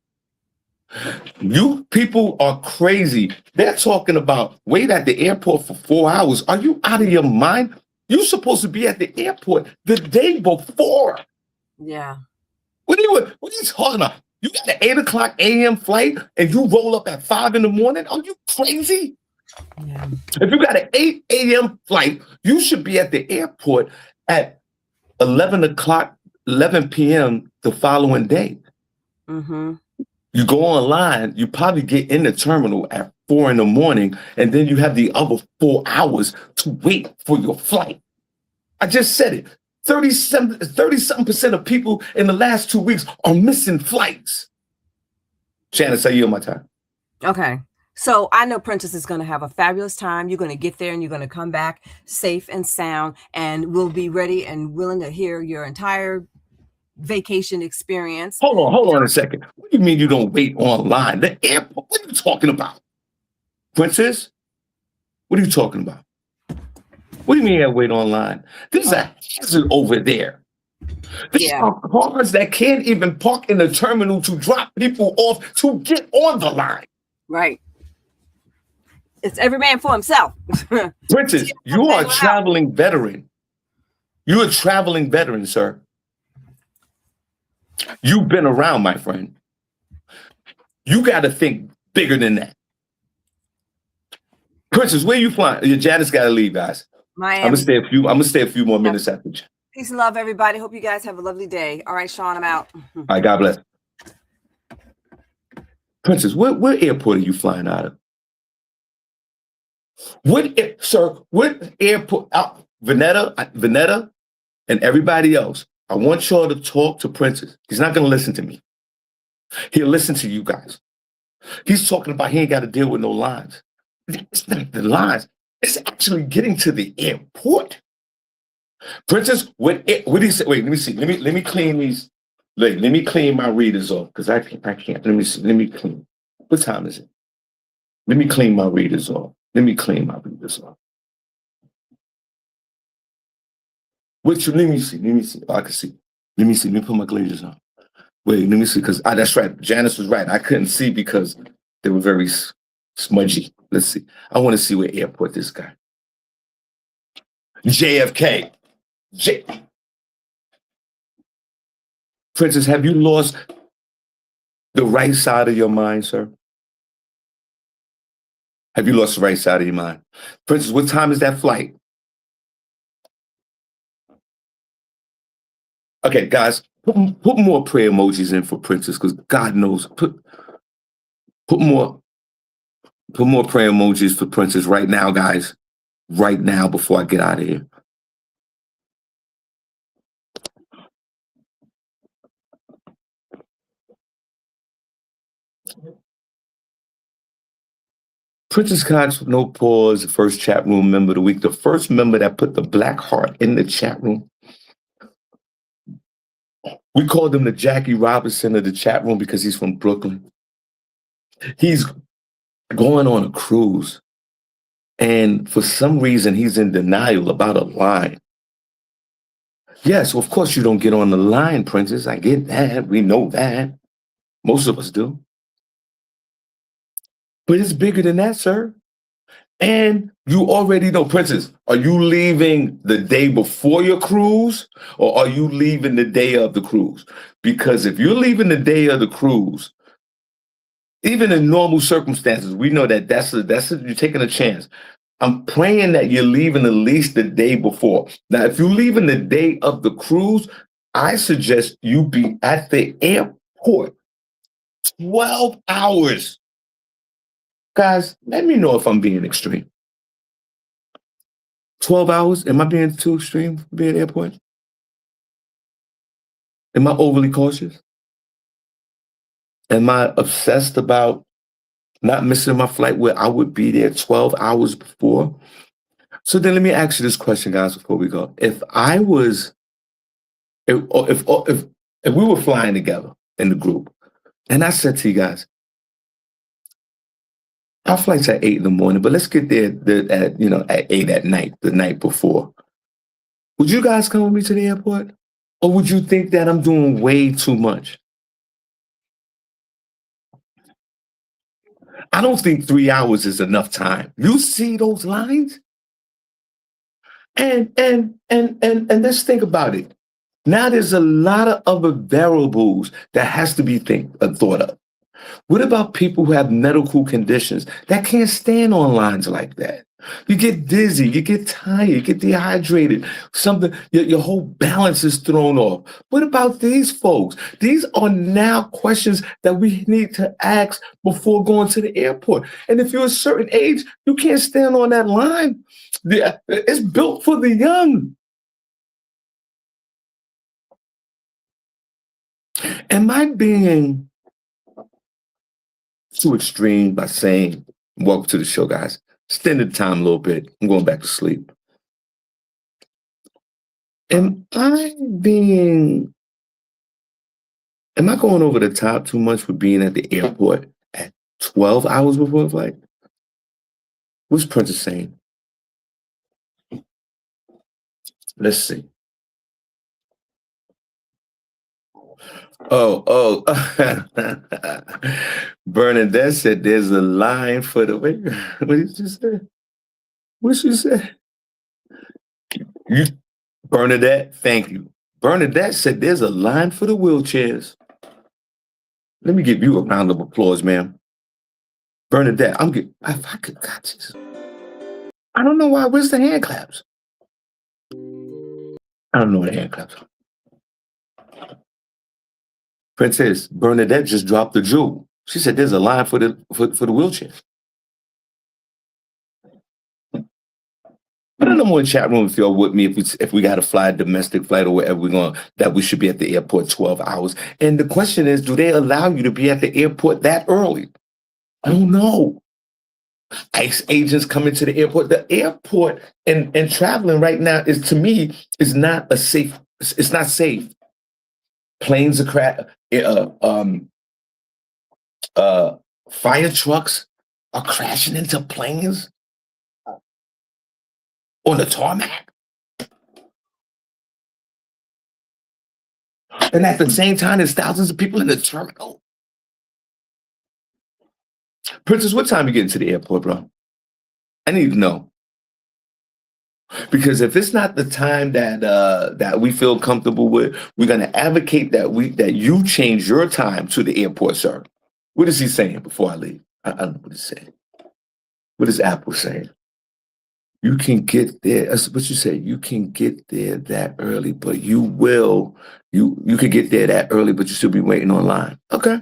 You people are crazy. They're talking about wait at the airport for 4 hours. Are you out of your mind? You're supposed to be at the airport the day before.
Yeah.
What are you talking about? You got an 8 o'clock a.m. flight and you roll up at 5 a.m? Are you crazy?
Yeah.
If you got an 8 a.m. flight, you should be at the airport at 11 p.m. the following day.
Mm-hmm.
You go online, you probably get in the terminal at 4 a.m, and then you have the other 4 hours to wait for your flight. I just said it. 30-something% of people in the last 2 weeks are missing flights. Janice, I yield my time.
Okay. So I know Princess is going to have a fabulous time. You're going to get there and you're going to come back safe and sound, and we'll be ready and willing to hear your entire vacation experience.
Hold on a second. What do you mean you don't wait online? The airport, what are you talking about? Princess, what are you talking about? What do you mean I wait online? There's a hazard over there. There are cars that can't even park in the terminal to drop people off to get on the line.
Right. It's every man for himself.
Princess, you are a traveling veteran. You're a traveling veteran, sir. You've been around, my friend. You got to think bigger than that. Princess, where you flying? Your Janice got to leave, guys.
Miami.
I'm gonna stay a few more minutes after.
Peace and love, everybody. Hope you guys have a lovely day. All right, Shawn, I'm out.
All right, God bless. Princess, what airport are you flying out of? What airport? Vanetta, and everybody else. I want y'all to talk to Princess. He's not gonna listen to me. He'll listen to you guys. He's talking about he ain't got to deal with no lines. It's not the lines. It's actually getting to the airport. Princess, what do you say? Wait, let me see. Let me clean these. Let me clean my readers off because I can't. Let me see. Let me clean. What time is it? Let me clean my readers off. Let me clean my readers off. Let me see. Let me see. Oh, I can see. Let me see. Let me put my glasses on. Wait, let me see. Because that's right. Janice was right. I couldn't see because they were very smudgy. Let's see. I want to see what airport this guy. JFK. Princess, have you lost the right side of your mind, sir? Have you lost the right side of your mind? Princess, what time is that flight? Okay, guys, put more prayer emojis in for Princess, because God knows. Put more prayer emojis for Princess right now, guys. Right now, before I get out of here. Princess Cox, no pause, the first chat room member of the week, the first member that put the black heart in the chat room. We called him the Jackie Robinson of the chat room because he's from Brooklyn. He's going on a cruise, and for some reason, he's in denial about a line. Yes, of course you don't get on the line, Princess. I get that. We know that. Most of us do. But it's bigger than that, sir. And you already know, Princess, are you leaving the day before your cruise or are you leaving the day of the cruise? Because if you're leaving the day of the cruise, even in normal circumstances, we know that you're taking a chance. I'm praying that you're leaving at least the day before. Now, if you're leaving the day of the cruise, I suggest you be at the airport 12 hours. Guys, let me know if I'm being extreme. 12 hours? Am I being too extreme for being at the airport? Am I overly cautious? Am I obsessed about not missing my flight where I would be there 12 hours before? So then let me ask you this question, guys, before we go. If we were flying together in the group, and I said to you guys, our flight's at 8 in the morning, but let's get there at 8 at night, the night before. Would you guys come with me to the airport? Or would you think that I'm doing way too much? I don't think 3 hours is enough time. You see those lines? And let's think about it. Now there's a lot of other variables that has to be thought of. What about people who have medical conditions that can't stand on lines like that? You get dizzy, you get tired, you get dehydrated, your whole balance is thrown off. What about these folks? These are now questions that we need to ask before going to the airport. And if you're a certain age, you can't stand on that line. It's built for the young. Am I being too extreme by saying, welcome to the show, guys? Extend the time a little bit. I'm going back to sleep. Am I going over the top too much with being at the airport at 12 hours before the flight? What's Princess saying? Let's see. Oh. Bernadette said there's a line for the wait. What did you say? What she say? Bernadette, thank you. Bernadette said there's a line for the wheelchairs. Let me give you a round of applause, ma'am. Bernadette, if I could, God, Jesus. I don't know why. Where's the hand claps? I don't know where the hand claps are. Princess Bernadette just dropped the jewel. She said there's a line for the wheelchair. Put in the more chat room if you're with me, if we got to fly a domestic flight or wherever we're going, that we should be at the airport 12 hours. And the question is, do they allow you to be at the airport that early? I don't know. ICE agents coming to the airport. The airport and traveling right now is not safe. It's not safe. Planes are fire trucks are crashing into planes on the tarmac. And at the same time, there's thousands of people in the terminal. Princess, what time you getting to the airport, bro? I need to know. Because if it's not the time that we feel comfortable with, we're gonna advocate that you change your time to the airport, sir. What is he saying before I leave? I don't know what he's saying. What is Apple saying? You can get there. That's what you say. You can get there that early, but you can get there that early, but you still be waiting online. Okay.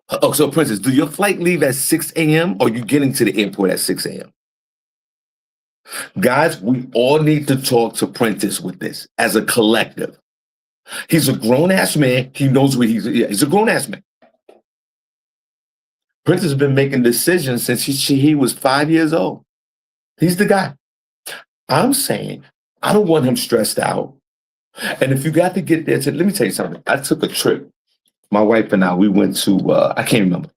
Oh, so Princess, do your flight leave at 6 a.m. or you getting to the airport at 6 a.m.? Guys, we all need to talk to Princess with this as a collective. He's a grown-ass man. He knows what he's a grown-ass man. Princess has been making decisions since he was 5 years old. He's the guy. I'm saying I don't want him stressed out. And if you got to get there, let me tell you something. I took a trip. My wife and I, we went to, I can't remember.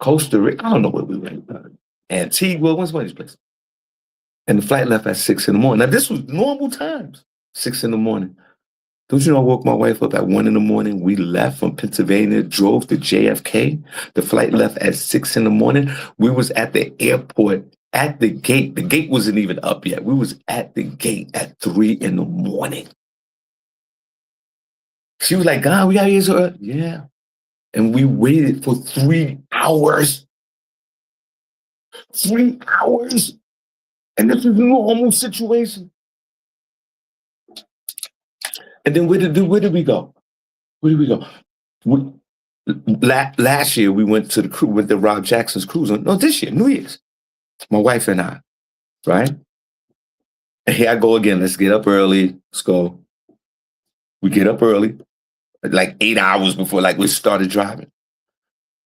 Costa Rica. I don't know where we went. Antigua, what's one of these places? And the flight left at 6 in the morning. Now, this was normal times, 6 in the morning. Don't you know I woke my wife up at 1 a.m? We left from Pennsylvania, drove to JFK. The flight left at 6 a.m. We was at the airport at the gate. The gate wasn't even up yet. We was at the gate at 3 a.m. She was like, God, we got here so early. Yeah. And we waited for 3 hours. 3 hours. And this is a normal situation. And then where did we go? Where did we go? Last year we went to the cruise, went to Rob Jackson's cruise. No, this year, New Year's. My wife and I, right? And here I go again. Let's get up early. Let's go. We get up early, like 8 hours before, like we started driving.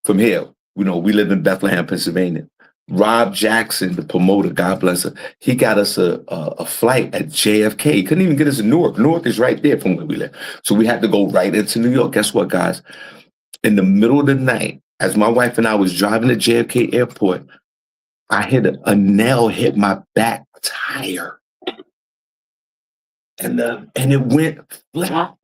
From here, we live in Bethlehem, Pennsylvania. Rob Jackson, the promoter, God bless her, he got us a flight at JFK. He couldn't even get us to Newark. Newark is right there from where we live. So we had to go right into New York. Guess what, guys? In the middle of the night, as my wife and I was driving to JFK Airport, I hit a nail hit my back tire. And it went flat.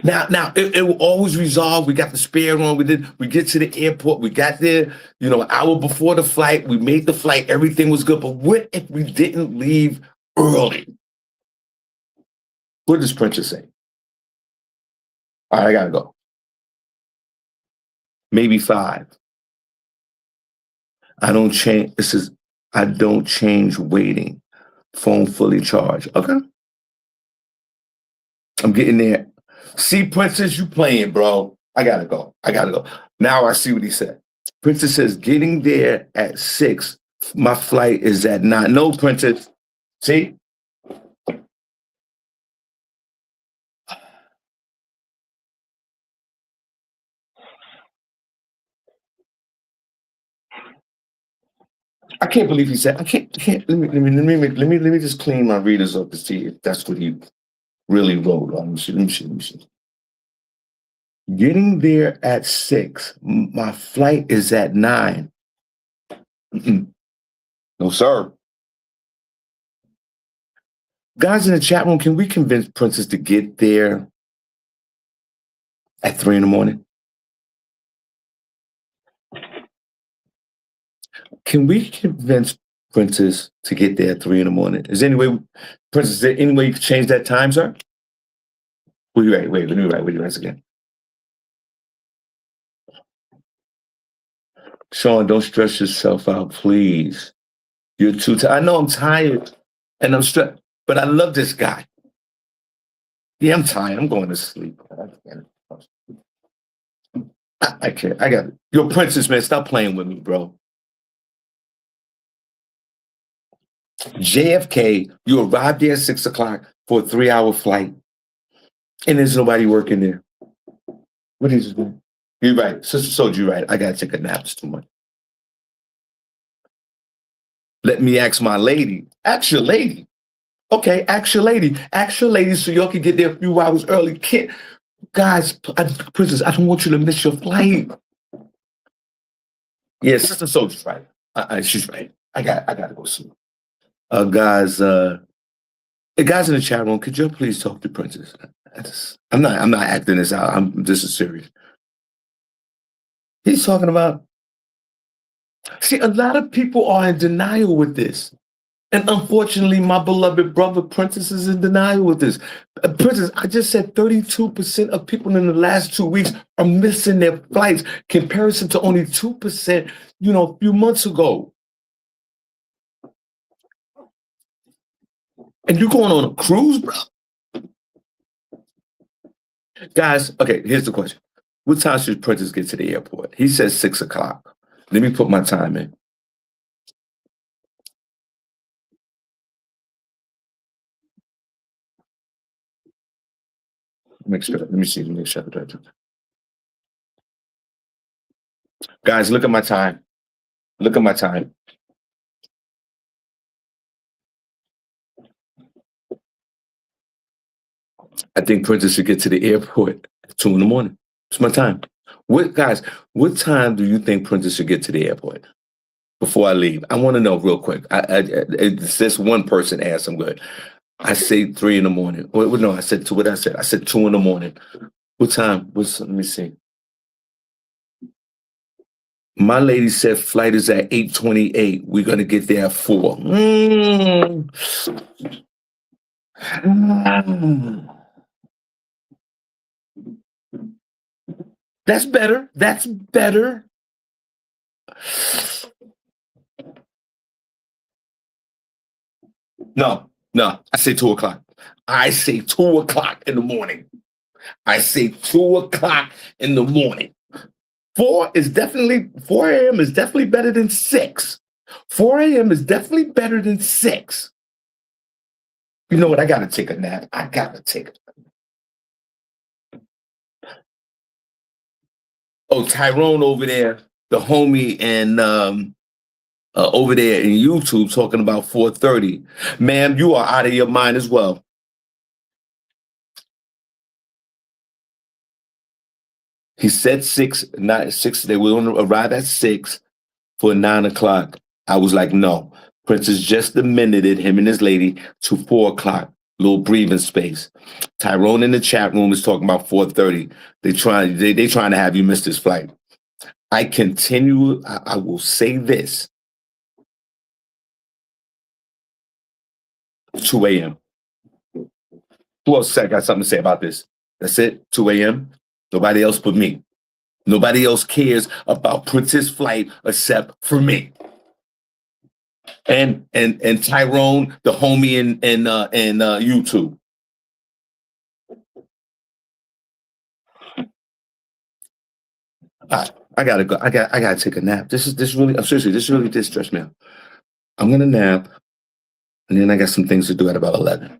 Now it will always resolve. We got the spare on. We get to the airport. We got there, an hour before the flight. We made the flight. Everything was good. But what if we didn't leave early? What does Princess say? All right, I gotta go. Maybe 5. I don't change waiting. Phone fully charged. Okay. I'm getting there. See, Princess, you playing, bro. I gotta go. Now I see what he said. Princess says, getting there at 6. My flight is at 9. No, Princess. See? I can't believe he said, I can't, let me just clean my readers up to see if that's what he really wrote. Let me see. Getting there at 6. My flight is at 9. No, sir. Guys in the chat room, can we convince Princess to get there at 3 a.m? Can we convince Princess to get there at 3 a.m? Is there any way, Princess, is there any way you can change that time, sir? Wait, let me write with you once again. Shawn, don't stress yourself out, please. You're too tired. I know I'm tired and I'm stressed, but I love this guy. Yeah, I'm tired. I'm going to sleep. I can't. I got it. Yo, Princess, man, stop playing with me, bro. JFK, you arrived there at 6 o'clock for a 3-hour flight, and there's nobody working there. What is it? You're right. Sister Soldier, you're right. I got to take a nap. It's too much. Let me ask my lady. Ask your lady. Okay, ask your lady. Ask your lady so y'all can get there a few hours early. Guys, Princess, I don't want you to miss your flight. Yeah, Sister Soldier's right. She's right. I got to go sleep. Guys, guys in the chat room, could you please talk to Princess? I'm not acting this out. This is serious. He's talking about. See, a lot of people are in denial with this. And unfortunately, my beloved brother Princess is in denial with this. Princess, I just said 32% of people in the last 2 weeks are missing their flights, comparison to only 2%, a few months ago. And you're going on a cruise, bro? Guys, okay, here's the question. What time should Princess get to the airport? He says 6 o'clock. Let me put my time in. Make sure. Let me see. Make sure. Guys, look at my time. Look at my time. I think Princess should get to the airport at 2 a.m. It's my time. What time do you think Princess should get to the airport before I leave? I want to know real quick. It's just one person asked. I'm good. I say 3 in the morning. Well, no, I said two. What I said? I said 2 in the morning. What time? Let me see. My lady said flight is at 8:28. We're gonna get there at 4. That's better. That's better. No, no. I say 2 o'clock. I say 2 o'clock in the morning. I say 2 o'clock in the morning. 4 a.m. is definitely better than 6. 4 a.m. is definitely better than 6. You know what? I gotta take a nap. I gotta take it. Oh, Tyrone over there, the homie, and over there in YouTube talking about 4:30. Ma'am, you are out of your mind as well. He said 6, not 6. They were going to arrive at 6 for 9 o'clock. I was like, no. Princess just amended him and his lady to 4 o'clock. Little breathing space. Tyrone in the chat room is talking about 4:30. They trying to have you miss this flight. I will say this. 2 a.m. Who else got something to say about this? That's it. 2 a.m. Nobody else but me. Nobody else cares about Princess flight except for me. And Tyrone, the homie in YouTube. I gotta go. I gotta take a nap. This really. I'm seriously. This really did stress me out. I'm gonna nap, and then I got some things to do at about 11.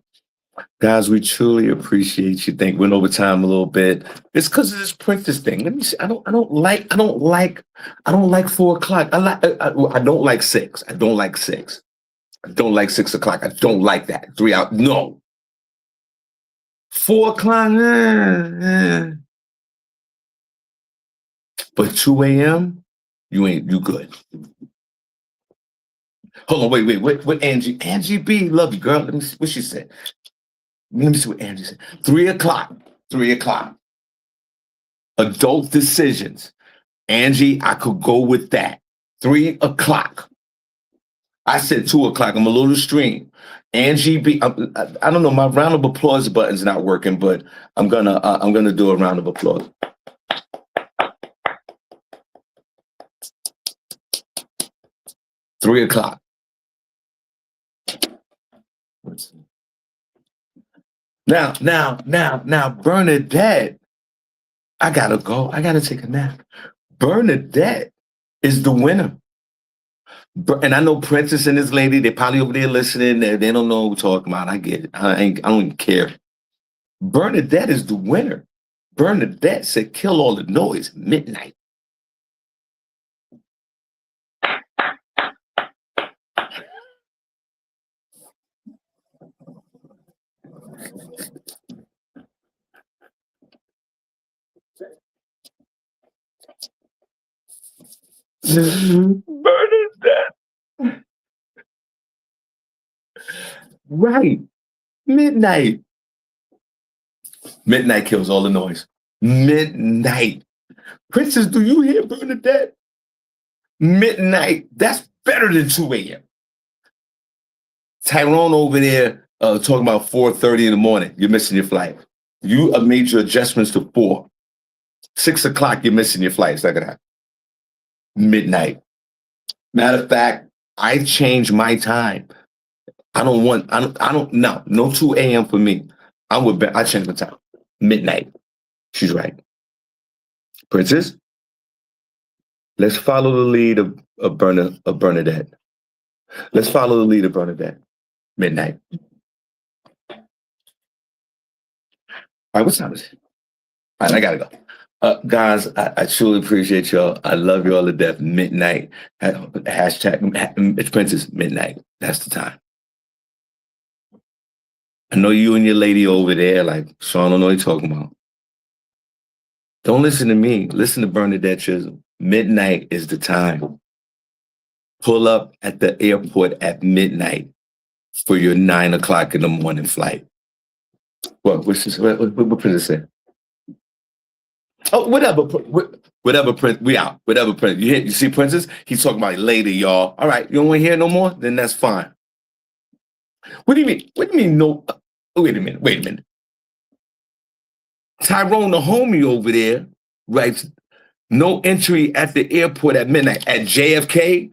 Guys, we truly appreciate you. Think went over time a little bit. It's because of this Princess thing. Let me see. I don't like 4 o'clock. I don't like 6. I don't like 6. I don't like 6 o'clock. I don't like that. 3 out. No. 4 o'clock. But 2 a.m. You good. Hold on, wait. What Angie? Angie B, love you, girl. Let me see what she said. Let me see what Angie said. 3 o'clock. 3 o'clock. Adult decisions. Angie, I could go with that. 3 o'clock. I said 2 o'clock. I'm a little extreme. Angie B, I don't know. My round of applause button's not working, but I'm gonna do a round of applause. Three o'clock. Now, Bernadette, I gotta go. I gotta take a nap. Bernadette is the winner. And I know Princess and this lady, they probably over there listening. They don't know what we're talking about. I get it. I don't even care. Bernadette is the winner. Bernadette said, kill all the noise, midnight. Bernadette. Right. Midnight. Midnight kills all the noise. Midnight. Princess, do you hear Bernadette? Midnight. That's better than 2 a.m. Tyrone over there talking about 4:30 in the morning. You're missing your flight. You have made your adjustments to 4. 6 o'clock, you're missing your flight. It's not gonna happen. Midnight. Matter of fact, I changed my time. No 2 a.m. for me. I changed my time. Midnight. She's right. Princess, let's follow the lead of Bernadette. Let's follow the lead of Bernadette. Midnight. All right, what time is it? All right, I gotta go. Guys, I truly appreciate y'all. I love y'all to death. Midnight. Hashtag it's Princess Midnight. That's the time. I know you and your lady over there, like Shawn don't know what you're talking about. Don't listen to me. Listen to Bernadette Chisholm. Midnight is the time. Pull up at the airport at midnight. for your 9 o'clock in the morning flight. What Princess say? Oh, whatever, Prince. We out. Whatever, Prince. You see, Princess? He's talking about later, y'all. All right, you don't want to hear no more? Then that's fine. What do you mean? What do you mean? No. Wait a minute. Tyrone, the homie over there, writes no entry at the airport at midnight at JFK.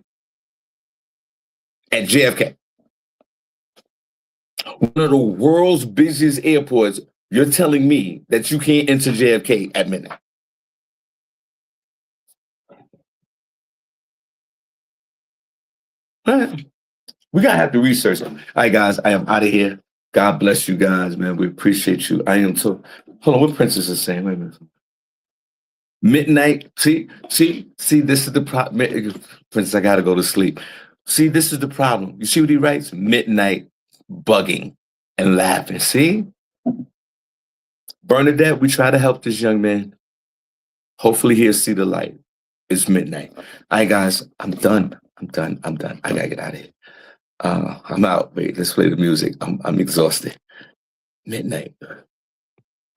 At JFK, one of the world's busiest airports. You're telling me that you can't enter JFK at midnight? All right. We gotta have to research them. All right, guys, I am out of here. God bless you guys, man. We appreciate you. I am so. Hold on, what Princess is saying? Wait a minute. Midnight. See. This is the problem. Princess, I gotta go to sleep. See, this is the problem. You see what he writes? Midnight, bugging and laughing. See, Bernadette, we try to help this young man. Hopefully, he'll see the light. It's midnight. All right, guys, I'm done. I gotta get out of here. I'm out. Wait, let's play the music. I'm exhausted. Midnight.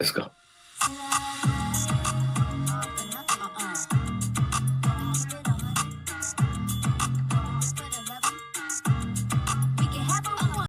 Let's go.